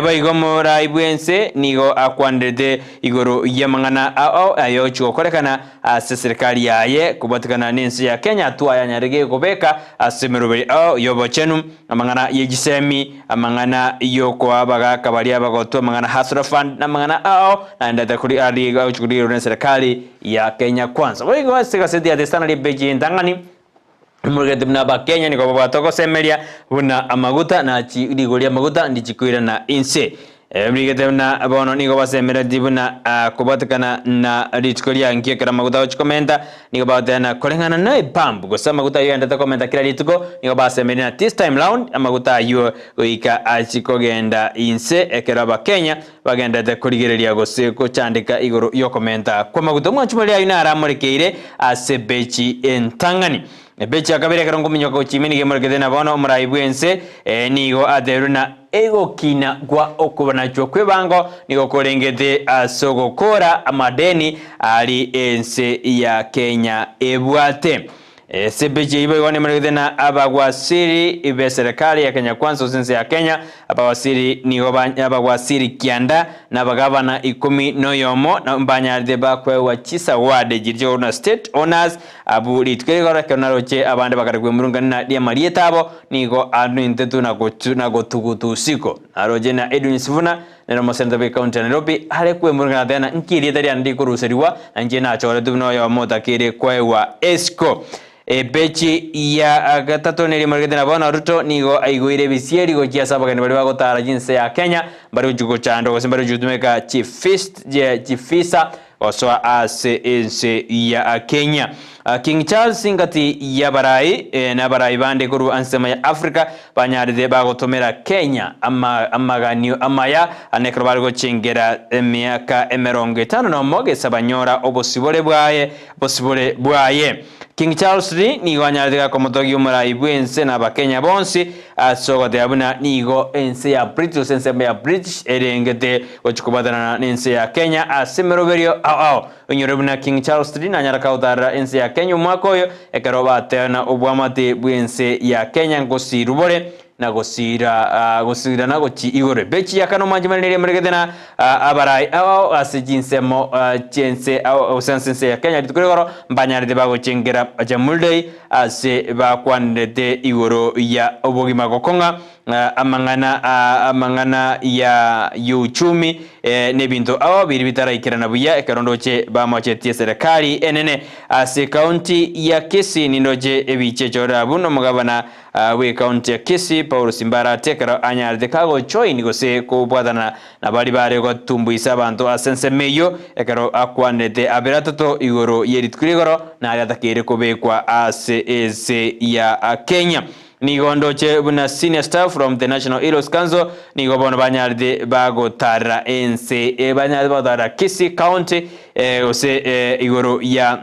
baigomora ibwense nigo akwandede igoro yamangana ayo chukorekana serikali yaye kubatikana nensi ya Kenya tuwa ya nyarege kubeka asimirubiri yobochenu amangana yegisemi amangana yoko abaga kabali abagoto amangana hasra fund amangana na ndata kuri ali chukuri serikali ya Kenya kwanza baigo sekasedi ya destana libeji ndangani murugete mnaba Kenya niko babatoko semeria buna amaguta na chirigoria amaguta ndichikwira na inse murugete na bono niko basemera dibuna kubatakana na litikoria ngiekera amaguta ochikomenta niko batana kolengana na ipambu gosa amaguta yo ndata komenta kila litiko niko basemera this time round amaguta yo goika achikogenda inse ekera ba Kenya bagenda de kurigereria gose ko chandika igoro yo komenta kwa maguta mwachumalia ina aramurekeire asebechi entangani bechi akabere karongo minyoko chimini gemurgede na bono murai bwense nigo aderuna ego kina gwa okubana chokwe bango nigo korengete asogokora amadeni ali ense ya Kenya ebwate sebechi ibo yone murgede na abagwasiri ibe serikali ya Kenya kwanza sense ya Kenya abawasiri nigo abagwasiri kianda na bagavana 10 noyomo na mbanyarde bakwe wachisa wade jirjo na state owners abu litwegora kenaroche abande bakaragwe murungana na dia marietabo nigo anu intetu na gotugutu siko aroje na Edwin Sivuna na Mosenta Bay County Nairobi hale kwe murungana tena nkiri tari andi kuruseriwa nje na chore duno yo mota kire kwa esco bechi ya gatatu neri margete na bona Ruto nigo aiguire bisieri go chia saba kani bali bagotara jinse ya Kenya bari jugo chando go simbari jutumeka chifisa oswa ase ya Kenya King Charles singati ya barai na barai bande kuru ansema ya Afrika banyaride bagotomera Kenya amaganio amaya anekrobargo chingera miaka emeronge tano no moge sabanyora obosibore bwaye King Charles ni wanyaride komotogi umurai bwense na bakenya bonsi asogo de abuna nigo ense ya British erengete ochikubadana na ense ya Kenya asemeroberio onyorebuna King Charles na nyaraka udara ense ya Kenya mwakoyo ekeroba tena obwamate bwense ya Kenya ngosirubore na gosira na gochi igore bechi yakano manjimanire mregede na abarai asijinsemo chense osense ya Kenya ditukorero mbanyari de bago chengera ajamuldei ase bakwandete igoro ya obogima gokonga amangana ya uchumi nebinto biri bitara ikirana buya ekerondoche bamachetie serikali enene ase county ya Kisii nindoje ebiche chora buno mugabana we county ya Kisii Paul Simbara tekera anyarde kago choi nigose ko bwadana na bali bare go tumbuisa abantu asense meyo ekero akwandete aberatoto igoro yeritkurigoro na agatakire kobekwa ase ya Kenya nigondoche buna senior staff from the National Heroes Council nigobono banyarde bagotara ense banyarde bagotara Kisii County ose igoro ya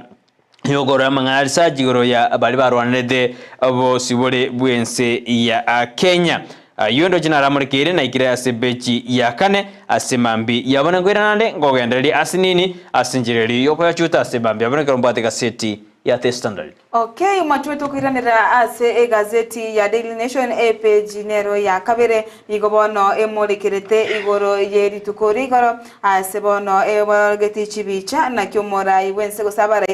yogoro amangarisa jigoro ya bali barwanede abo sibore bwense ya Kenya yondo jina ramurikire na ikira sebechi ya kane asemambi yabona ngwira nande ngogendereri asinini asinjireri yoko yachuta asemambi yabona karombateka seti ya The Standard. Okay, machwetu kwiranira ase gazeti ya Daily Nation page nero ya kabere igobono emorekerete igoro yeri tukorigoro ase bono eborgeti chibicha na kyomora iwense gosabara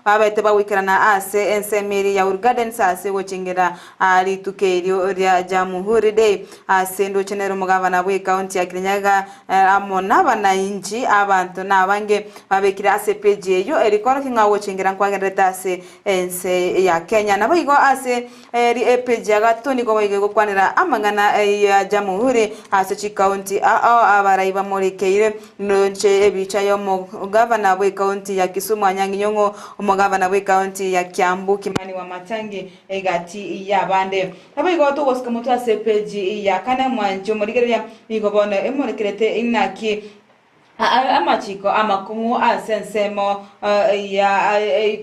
babete bawikirana ase ensemiri ya Urgarden ase gochingera ali tukerio rya Jamhuri Day ase ndo chenero mugavana bwe county ya Kirinyaga amona bana inji abantu nabange babekira ase page yo erikoro kingawo chingera nkwagereta ase ense ya Kenya nabo igo ase page ya gatoni go bige gukwanira amangana ya Jamhuri ase chi county abaraiba morekeire nonche ebicha yo mugavana bwe county ya Kisumu Anyanginyongo umugavana bwe county ya Kiambu Kimani wa Matangi egati ya bande nabo igo to gosika mutu ase page ya kana mwanjo morigeria igo bono emorekerete inaki amachiko amakungu asensemo ya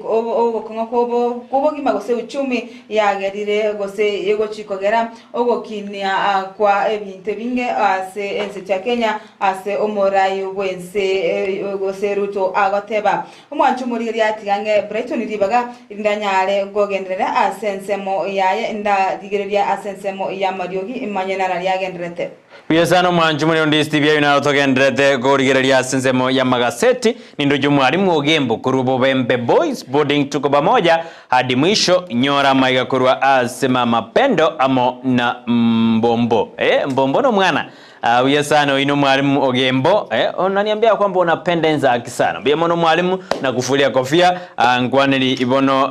ogokunga kubo gimagose uchumi yagerire gose yego chikogera ogokinia kwa ebinte binge ase ense ya Kenya ase omorayo wense gose ruto agoteba omwanchu muri yatigange Brighton ribaga indanyare gogendera asensemo yaye nda digereria asensemo ya mariogi imanyenara yagendrete Piyesano mwanju muri Ndizi TV yunarotogendrete gorigereria sensemo ya magaseti nindo jumwalimu ogembo kurubo bembe boys boarding tuko pamoja hadi mwisho nyora maiga kurwa asema mapendo amo na mbombo mbombo no mwana Uyasano ino mwalimu ogembo unaniambia kwamba unapenda Enzaki sana bia mono mwalimu na kufulia kofia ngwaneli ibono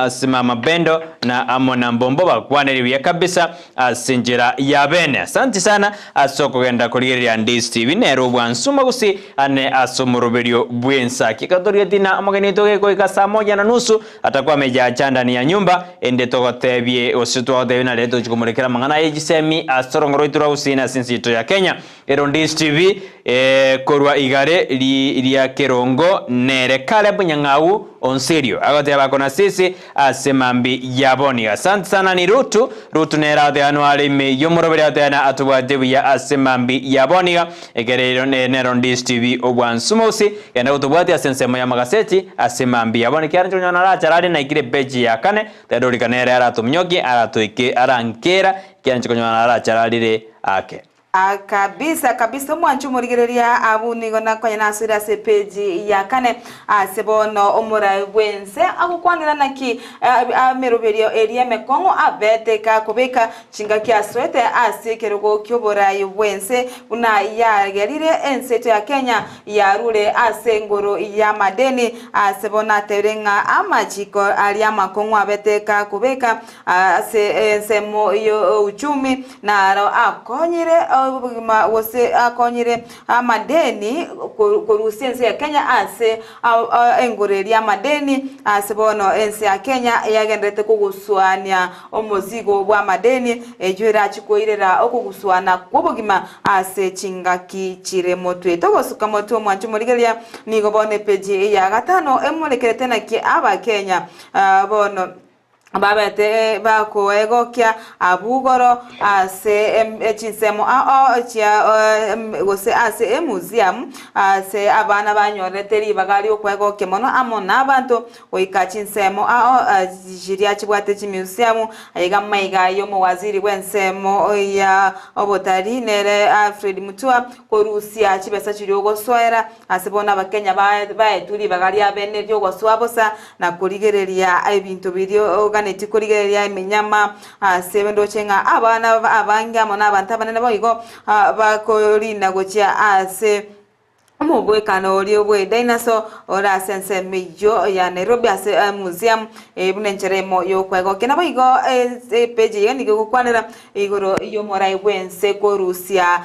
asema mapendo na amo na mbombo bakwaneli bia kabisa asinjira ya bene asante sana asoko genda kurigeria Ndizi TV nero bwansuma Gusii ane asomoroberio bw'Ensakia kadoria dina amageni toge ko saa 1:30 atakuwa amejacha ndani ya nyumba ende togotebie ositwa de na leto chikomurekera mangana egisemi asorongoro itura usina sinsito ya Kenya Ndizi TV korwa igare ria Kirongo nere kale bunyangau onserio agoteba kona sisi asemambi yaboni asante sana ni rutu nera de anuale me yomorobere atana atubade ya asemambi yaboni egerero nero Ndizi TV obwansumosi yana utubwati asensemo ya magaseti asemambi yaboni kyanjo nyona ra charade na ikire page ya kane tedori kanera aratumnyoki aratuike arankera kyanjo nyona ra charade ake kabisa mwanchu murigereria abunigo nakonya nasira se page ya kane asebono omura wense agukwanira naki ameroberio eria mekongo abeteka kubeka chinga kya swete asekerogo kyobora wense una yagerire enseto ya Kenya yarure asengoro ya madeni asebona terenga amachiko alia makongo abeteka kubeka ensemo yo uchumi na akonyire bugima wose akonyire amadeni kurusense ya Kenya ase engoreri amadeni asebono ense ya Kenya yagendete kuguswania omozigo bwa madeni ejwera chikoirera okuguswana kubugima ase chingaki chiremotwe togosuka moto mwanchu murigeria nigo bone page ya gatano emorekerete naki aba Kenya bono babete bako egokya abugoro ase echinsemo chia gose ase museum ase abana banyoreteri bagali okwegokya mono amona abantu oikachinsemo jiria chibwate chi museum ayiga maiga yo mu waziri wensemo ya obotari nere Alfred Mutua korusia chibesa chiri goswera asebona abakenya baeturi bagali abene ryo goswabosa na kurigereria ebintu birio tikorigereria iminyama sevendo chenga abana abanga mona abantu abanene boigo bakorinda gocha ase omubwekano oli obwe dinosaur ora sense mijo ya Nairobi ase museum bunencheremo yo kwego kena boigo page yani gukwanira igoro yo morai wense korusia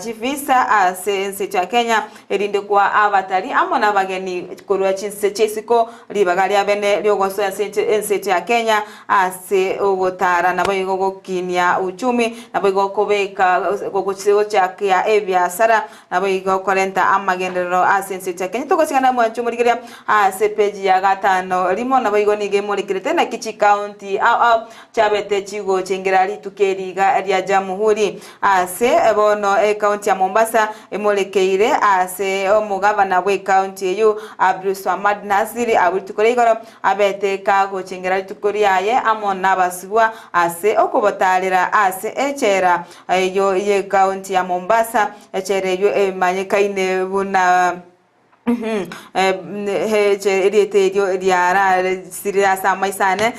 jivisa ase ense ya Kenya erinde kwa abatari amona bageni korwa chinse chesiko libagali abene lyogoso ense ya Kenya ase ogotara na boigo gokinia uchumi na boigo kobeka gogochego cha kia ebiasara na boigo 40 amagendero asense chakenya tokosigana mwanchu murigeria ase page ya gatano limo na boigo nige murikirete na Kisii County chabete chigo chengerari tukeriga ria Jamhuri ase bono county ya Mombasa emolekeire ase omugavana we county yu Bruce Ahmad Nasiri abutukore igoro abete kago chengerari tukoriaye amona basubwa ase okubotalira ase echera yo ye county ya Mombasa echere yo emanyekaine buna erieterio riara siria samaisane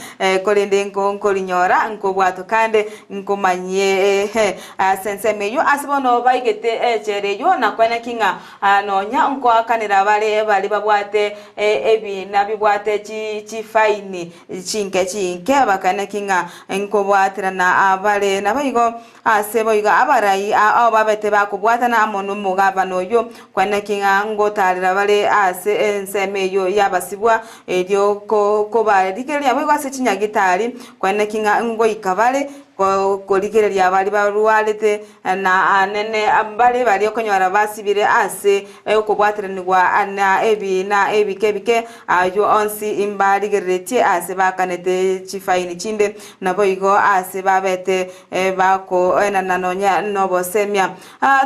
kolende nkolinyora nkobwato kande nkomanye sense meyo asibono baigete echereyo nakwena kinga nonya nkoakanira bali babwate ebina bibwate chi fine chinke bakana kinga nkobwatira na abale nabayigo aseboyiga abarai ababete bakubwata na amono mugabano yo kwena kinga ngotalira bale ase ensemeyo yabasibwa eryo ko barigeria bwe kwase chinyagitari kwene kinga ngo ikabale koligereria bali barwalete na anene ambale bali okonyora basibire ase okobwatiranirwa na ebikebike ayo onsi imbali gereti ase bakanete chifaini chinde nabo igo ase babete bako nanonya nobosemia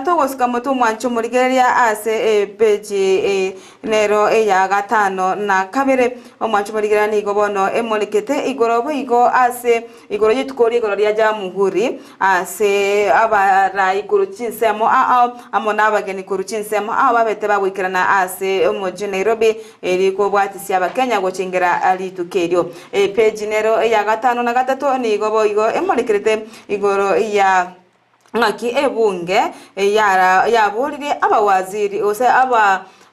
togosika moto mwancho murigereria ase page nero ya gatano na kabere omwancho murigereria ni gobono emolikete igorobo igo ase igoro yitukori igoro ria Jamhuri ase abarai kuruchinsemo amona abageni kuruchinsemo ababete bagwikirana ase omoji Nairobi eriko bwatisi abakenya gochengera alitukerio page nero ya gatano na gatatu ni gobo igo emolikirete igoro ya ngaki ebunge yaburire abawaziri ose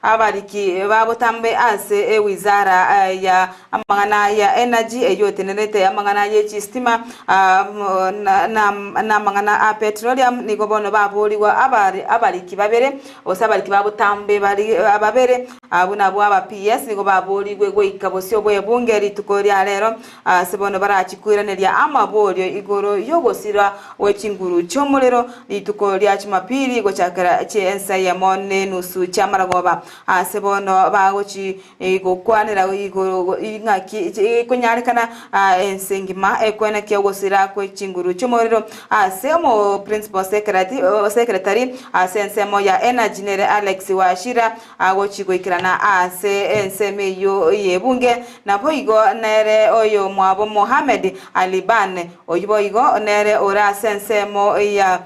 abariki babotambe ase wizara ya amangana ya energy eyotenerete amangana ye chistima na amangana petroleum nigobono baburiwa abariki babere ose abariki babotambe bari ababere abuna bwa aba PS nigo baburirwe goikabosyo bwe bungeri tukoria rero sebono barachikwiranirya amaborio igoro yogosira wechinguru chomurero itukoria chimapiri gochakara Ensakia mone nusu chamaragoba sebono bagochi gokwanira igoro ingaki kunyarikana ensengima ekwena kyogosira kwechinguru chomurero semo principal secretary sensemo ya energy nere Alex Washira agochi goikirana ase ensemeyo yebunge naboigo nere oyo mwabo Mohamed Alibane oyiboigo nere ora sensemo ya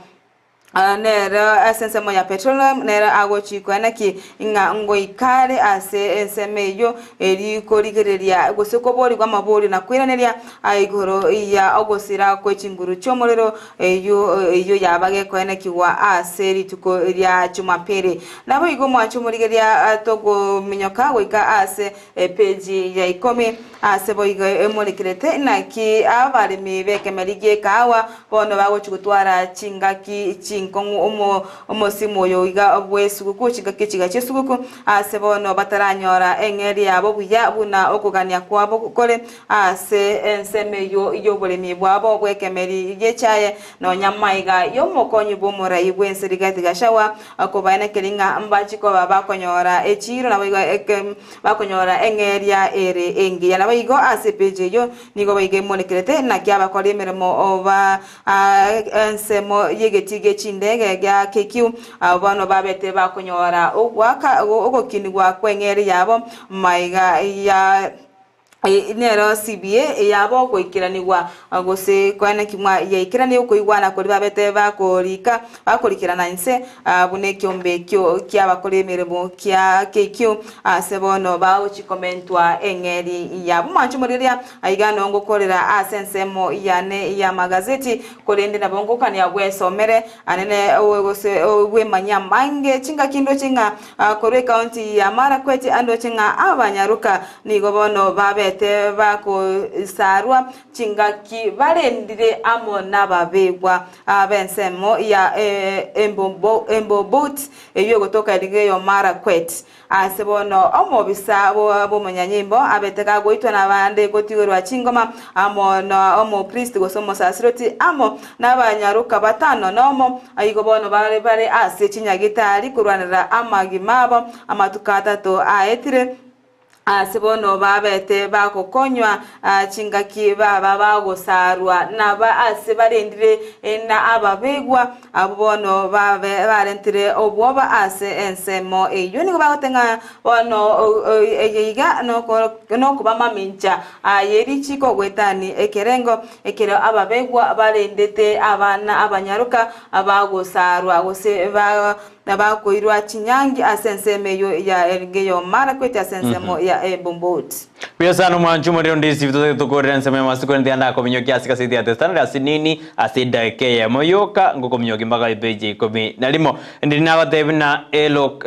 nera sensemo ya petroleum nera agochi kwanaki inga ngoikare ase ensemeyo eri korigereria gosokobori kwa mabori na kwiraneria aigoro ya ogosira kwechinguru chomorero eyo yabage kwanaki wa aseri tuko ria Jumapili nabo igo mwacho murigeria togo minyoka goika ase page ya 10 ase boigo emolikirete naki abari mibeke merige kawa bono bagochi gutwara chingaki kongo omo yo iga obwesuku chikakichiga chesuku asebono bataranyora engeri yabo buya buna okugania kwabo kukole ase ensemeyo iyobolemi bwabo bwekemeri yechaye no nyamaiga yomokonyi bomora ibwensirigati gashawa akobana kelinga mbachiko babakonyora echiro nabiga bakonyora engeri ya ere engi yana bigo ase peje yo nigo bige monikirete nakyaba kolemeremo oba ensemo yegetige ndege ya KQ abano babete bakonyora ogwaka ogokinigwa kwengeri yabo maiga ya nero CBA yabo goikiranirwa gose kwana kimwa yaikirani ukoigwana kuri babete bakorikirana nse bune kyombe kyo kyabakolemeremo kya KQ sebono bawo chikomentwa engeri yabo manchu muriria aigano ngokorera asensemo yane ya magazeti kolende na bongo kani yagwesomere anene gose we manyamange chinga kindo chinga kore county ya Marakwet ando chinga abanyaruka nigobono babete bako sarwa chingaki barendire amo nababegwa abensemo ya embobot eyo gotoka Elgeyo Marakwet ase bono omobisa bo manyanyimbo abeteka goitwa nabande gotigorwa chingoma amo na omo priest gosomo sasroti amo nabanyaruka batano nomo ayigo bono bare ase chinyagitari kurwanira amagimabo amatukata to aetire asibono babete bakokonywa chingaki baba bagosarwa naba asibarendire na ababegwa abono barentire obwoba ase ensemo eyo nigo bagotenga bono eyiga no kuba mamincha ayeri chiko gwetani ekerengo ekero ababegwa barendete abana abanyaruka abagosarwa gose nabakoirwa chinyangi asensemeyo ya Elgeyo Marakwet asensemo ya Bombot. Pia sana mwanchumo leo Ndizi vitoto tukorera nsema masiku ndianda kominyo kiasi kasiti atestana asinini asida ke ya moyoka ngoko minyoki mpaka ipeje komi nalimo ndina batebina elo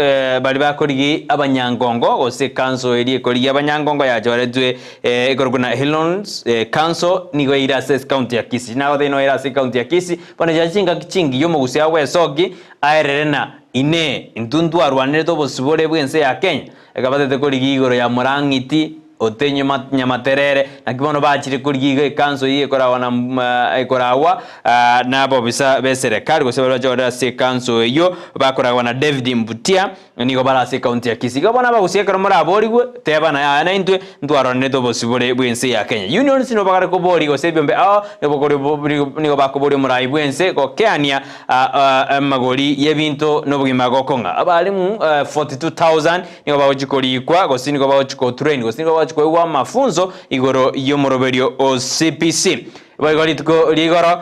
bali bakorigi abanyangongo ose kanso eri korigi abanyangongo ya joretwe ikorukuna Hillons kanso nigo ira ses county ya Kisii na bateno ira ses county ya Kisii bana jachinga kichingi yo mugusia wesogi aererena ine intuntu arwanire to bosibore bwense ya Kenya ekabate korigi igoro ya Murang'iti otenyo nyamaterere nakibono bachire kurigi kanso yi ekorawa nabo bisa beserekali gosebera joda se kanso yo bakorawa na David Mbutia niko bara se county ya Kisii gabona bagusiekara muri aborigwe tebana ana intwe ntwarone to bosibore bwense ya Kenya union sino bagare ko bori gosebyombe niko bakobori muri bwense ko Kenya magori yebinto nobugima gokonga abalimu 42000 niko bawujikorikwa gosini niko bawuchiko train gosini niko kwa mafunzo igoro yomoroberio OCPC bagorituko ligoro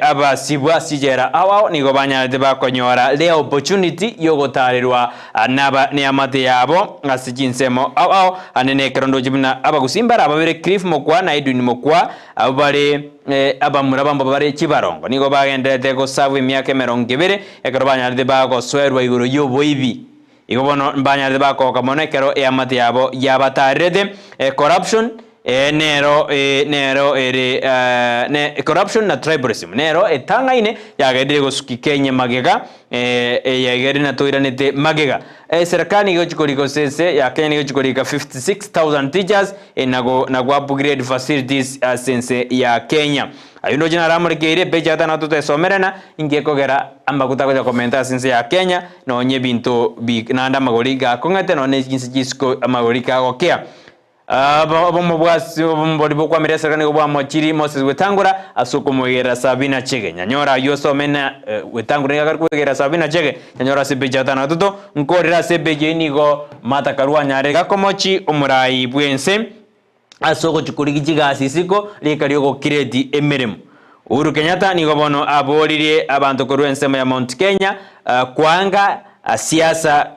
abasibwa sijera awao nigo banyarete bakonyora the opportunity yogotarirwa naba ne amate yabo ngasijinsemo awao anene kerondo jibina abagusimbara ababere Cliff Mokwa na Edwin Mokwa abare abamura bamba bare kibarongo nigo bagendete ko savu emyaka 20 ekero banyarete bagoswerwa igoro yoboibi igobono mbanyarete bakoka monekero amate yabo yabatarede corruption nero corruption na tribalism nero etangaine yagedire gosuki Kenya magega yagedire na toiranete magega serikali igochikoriko sese ya Kenya igochikorika 56000 teachers nago upgrade facilities sense ya Kenya ayundo jina ramurikire beja tana tutesomerana ingekogera ambakuta koja komenta sense ya Kenya no nye binto nanda magoriga kongate no ne jinsisko amagorika gokea bombori bokwa meresa kane bwa mochiri Moses Wetangura asuko moyera Sabina Chege nyanyora yoso mena Wetangura yakar kwegera Sabina Chege nyanyora sebeja tana tuto nkorera sebeje nigo mata karwa nyare gakomochi umurai bwense asoko chukurigi sisiko likaryo kireti emeremu Uhuru Kenyatta nigo bono aborire abantu korwensemo ya Mount Kenya kwanga siasa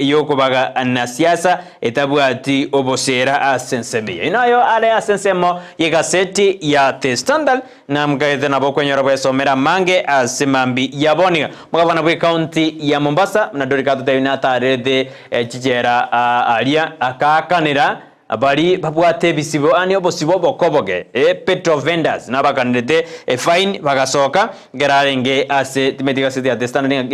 yokobaga na siasa etabwati obosera asensebia inayo ale asensemo yegaseti ya The Standard na mgaete na bokwenyora bwesomera mange asimambi yaboniga mugabana bwe county ya Mombasa na Dorcas tayinata rede chijera alia akakanira abari babwate bisibo ani obosibo bokoboge petrol vendors nabakanete fine bagasoka gerarenge ase timetiga city ya Standard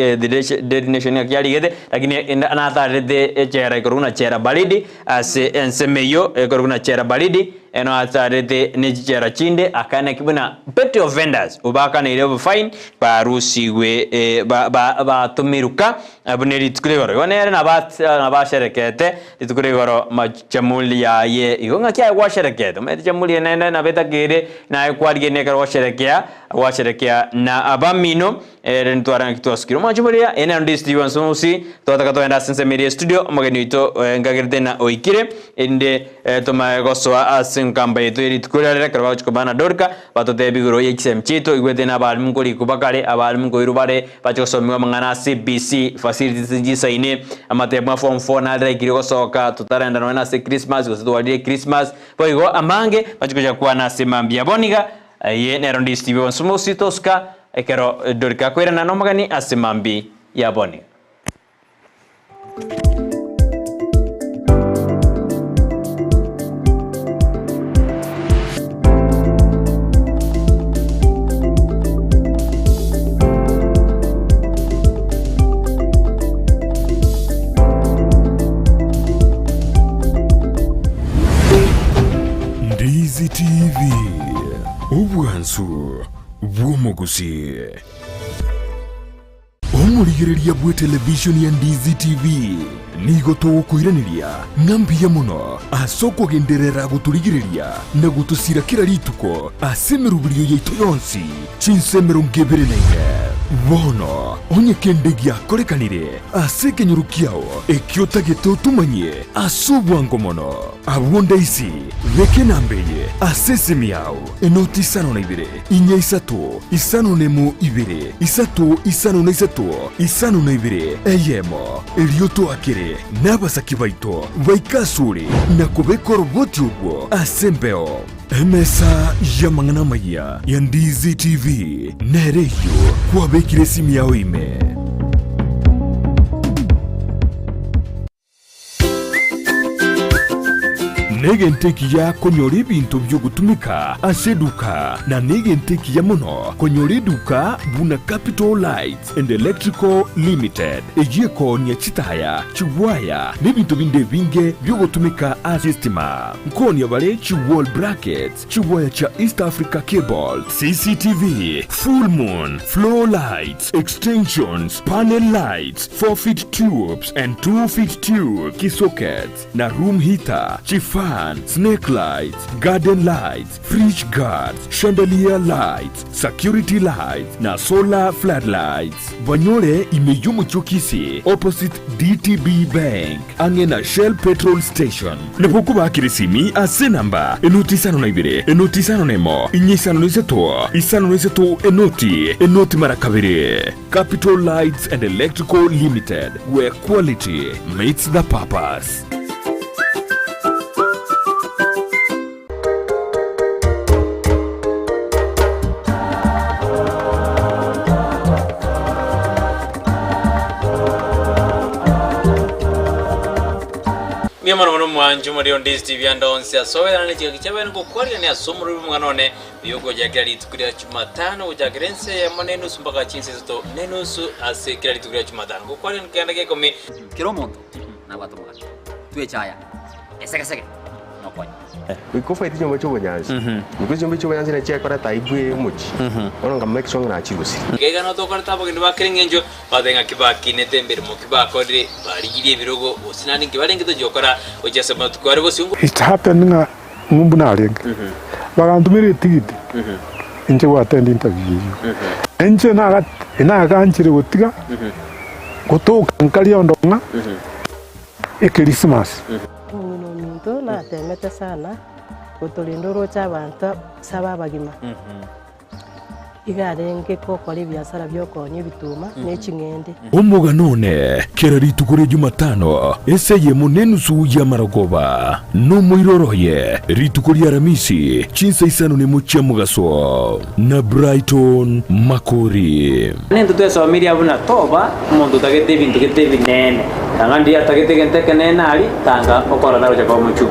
the nation ya kialigede lakini anatarede chera ikoruna chera balidi ase ensemeyo ikoruna chera balidi eno atarede nechera chinde akane kibuna petrol vendors ubakana ile fine barusiwe ba tumiruka abuneri tukuregoro yonere na basherekete tukuregoro machamuli ya ye igonga kia washerekete machamuli nene na betakire na ekwarige ne karo washerekea na abamino rentwara kitwaskiro machamuli ya ene Ndizi Steven Sumusi totakato sense media studio mageni ito ngagirde na oikire ende tomagosoa asinkamba yetu eri tukurere karwa chukobana Dorcas batote bigoro yexem chito igwete na balmu kuri kubakare abalmu ko irubare bachosomiwa mangana CBC facilities jisaine amatema form 4 na rekiri gosoka tutarenda no na se Christmas gositwalire Christmas boigo amange bachukuja kwa na semambia boniga ye nero Ndizi Steven Sumusi toska ekero Dorcas kwera na nomagani asemambi ya boniga. TV ubwansu bw'omugusi omurigiriria bwe television ya Ndizi TV nigo tugukwiraniria ng'ambiya muno asoko genderera guturigiriria na gutusira kira rituko asemerubirio yaitu yonsi chinsemero ngebere naine bono onye kendegia korekanire asekenyurukiao ekiota getutumanye asubwango mono abunda isi reke nambeye asesemiao enoti isano na ibere inya isatu isano nemu ibere isatu isano na isatu isano na ibere eyemo elioto akire n'abasaki baito baikasure na kubeko roboti ubwo asembeo emesa ya mangana maya ya Ndizi TV nereyo kwabekire simu yao ime negenteki ya konyori bintu byo gutumika aseduka na negenteki ya mono konyori duka buna Capital Lights and Electrical Limited ejeko nya chitaya chiwaya n'ibintu binde binge byo gutumika asistima nkoni yabale chiwall brackets chiwaya cha East Africa Cable CCTV full moon floor lights extensions panel lights 4-feet tubes and 2-feet tube key sockets na room heater chifa snake lights, garden lights, fridge guards, chandelier lights, security lights, na solar floodlights. Banyore imeyumu chukisi opposite DTB Bank, angena Shell Petrol Station. Nepokuba kirisimi ase namba enoti sano na ibire, enoti sano nemo, inye sano niseto enoti marakabire. Capital Lights and Electrical Limited, where quality meets the purpose. Mwana mwana mwanju muri Ndizi TV andonse asowera n'ekiga kikyabene gukwarira ne asomura umwanone biyogo jagira litukuria Jumatano ujagirense monenu sumbaka chinse zito nenusu asekira litukuria Jumatano gukwarira nkanda gekome kiro muntu nabatumana twechaya eseke nokonya Wikofa iti nyombo chobo nyanzi. Because nyombo chobo nyanzi na chia kora taibwe muchi. Ono nga make song na chirusi. Gega no tokora tabo kindi bakirengenjo badenga kibaki netembere mu kibako dire barigiriye birogo osinani kibarenge to jokora ojase matware bo singo. It happened nga ngumbu na lenge. Bagantumire tigiti. Inche wa attend interview. Inche na kanchire gotiga. Gotoka nkali ondonga. Christmas. Muntu na temete sana kutulindoro cy'abantu sababagima igarenge ko kora ibiasara byo konye bituma n'ekingende umuga none kera ritukure Jumatano eseye munenu suya maragoba no muiroroye ritukuri aramisi chinsa isano ne mucha mugaso na Brighton Makori nendo twesa familia buna toba umuntu tagete bintu gete binene tangandi atagete gente kenene ali tanga okora nawe kwa muchu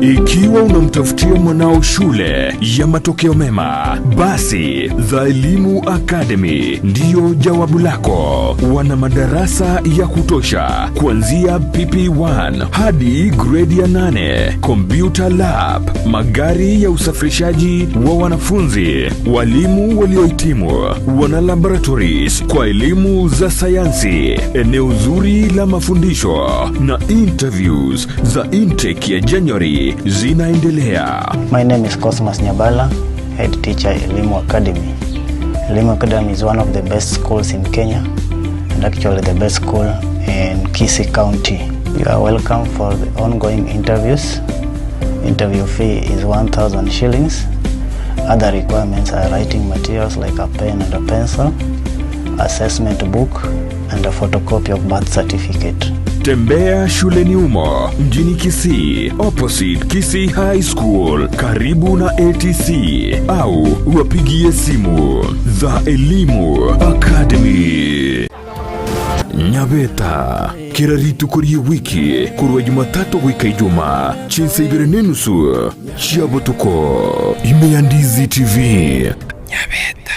Ikiwa unamtafutia mwanao shule ya matokeo mema, basi The Elimu Academy ndiyo jawabu lako. Wana madarasa ya kutosha kuanzia PP1 hadi grade ya 8, computer lab, magari ya usafirishaji wa wanafunzi, walimu waliohitimu, wana laboratories kwa elimu za sayansi, eneo zuri la mafundisho na interviews za intake ya January zinaendelea. My name is Cosmas Nyabala, head teacher Elimu Academy. Elimu Academy is one of the best schools in Kenya and actually the best school in Kisii County. You are welcome for the ongoing interviews. Interview fee is 1,000 shillings. Other requirements are writing materials like a pen and a pencil, assessment book and a photocopy of birth certificate. Tembea shuleni umo mjini Kisii opposite Kisii High School karibu na ATC au wapigie simu The Elimu Academy. Nyabeta kira ritukuri wiki kurwa Jumatatu wika Ijumaa chinsa ibere nenusu chiabotuko ime ya Ndizi TV. Nyabeta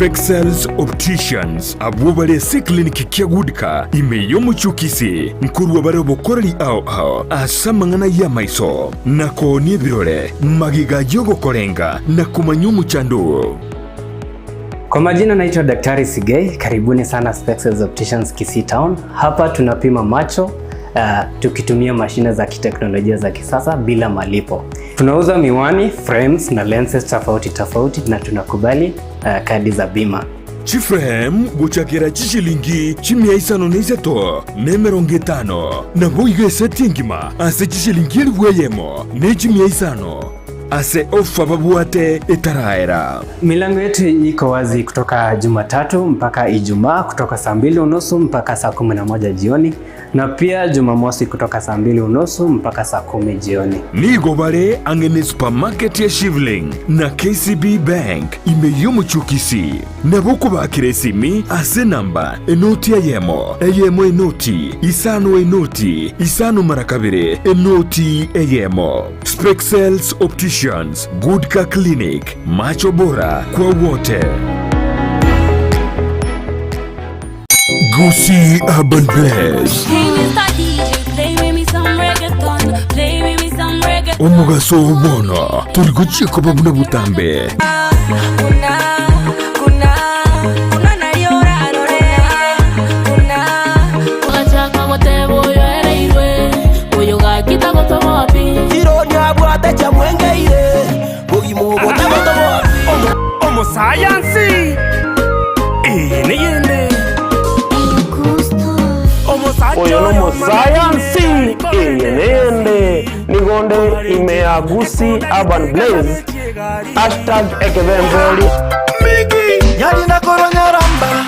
Spexels Opticians abubale se clinic kyagudika imeyo muchukisi nkurwa bare bokorali ao asamangana ya maiso nako ni birore magiga yogo korenga na kumanyumu chandu. Kwa majina naitwa Daktari Sigei, karibuni sana Spexels Opticians Kisii Town. Hapa tunapima macho tukitumia mashine za kiteknolojia za kisasa bila malipo. Tunauza miwani, frames na lenses tofauti na tunakubali kadi za bima. Chiframe guchakira chishilingi chimia isano neiseto nemeronge tano na boige setingima ase chishilingi elweyemo ne chimia isano ase ofa babuate etaraera. Milango yetu iko wazi kutoka Jumatatu mpaka Ijumaa kutoka saa 2:30 mpaka saa 11 jioni na pia Jumamosi kutoka saa 2:30 mpaka saa 10 jioni. Nigo bare angene supermarket ya Shivling na KCB Bank imeyomu chukisi na boku bakire simi ase namba enoti eyemo enoti isano marakabire enoti eyemo. Spexels Opticians, Goodka Clinic, macho bora kwa wote. Gusii Urban Blaze omugaso ubona turi gucika babuna butambe Science niyende oyo no science niyende nigonde imea Gusii Urban Blaze #ekebemboli yali na koronyaramba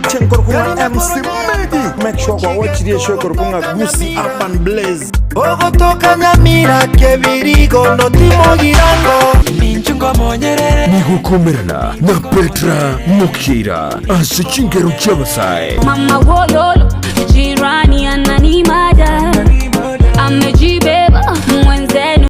chenkorkunga MC Migi make sure kwa watch the show korkunga Gusii Urban Blaze ogotoka Nyamira kebirigo no timo girango ninchunga monyere nigukomerana na Petra Mukira ase chingero cyabasai mama wololo jirani ananimada amejibeba mwenze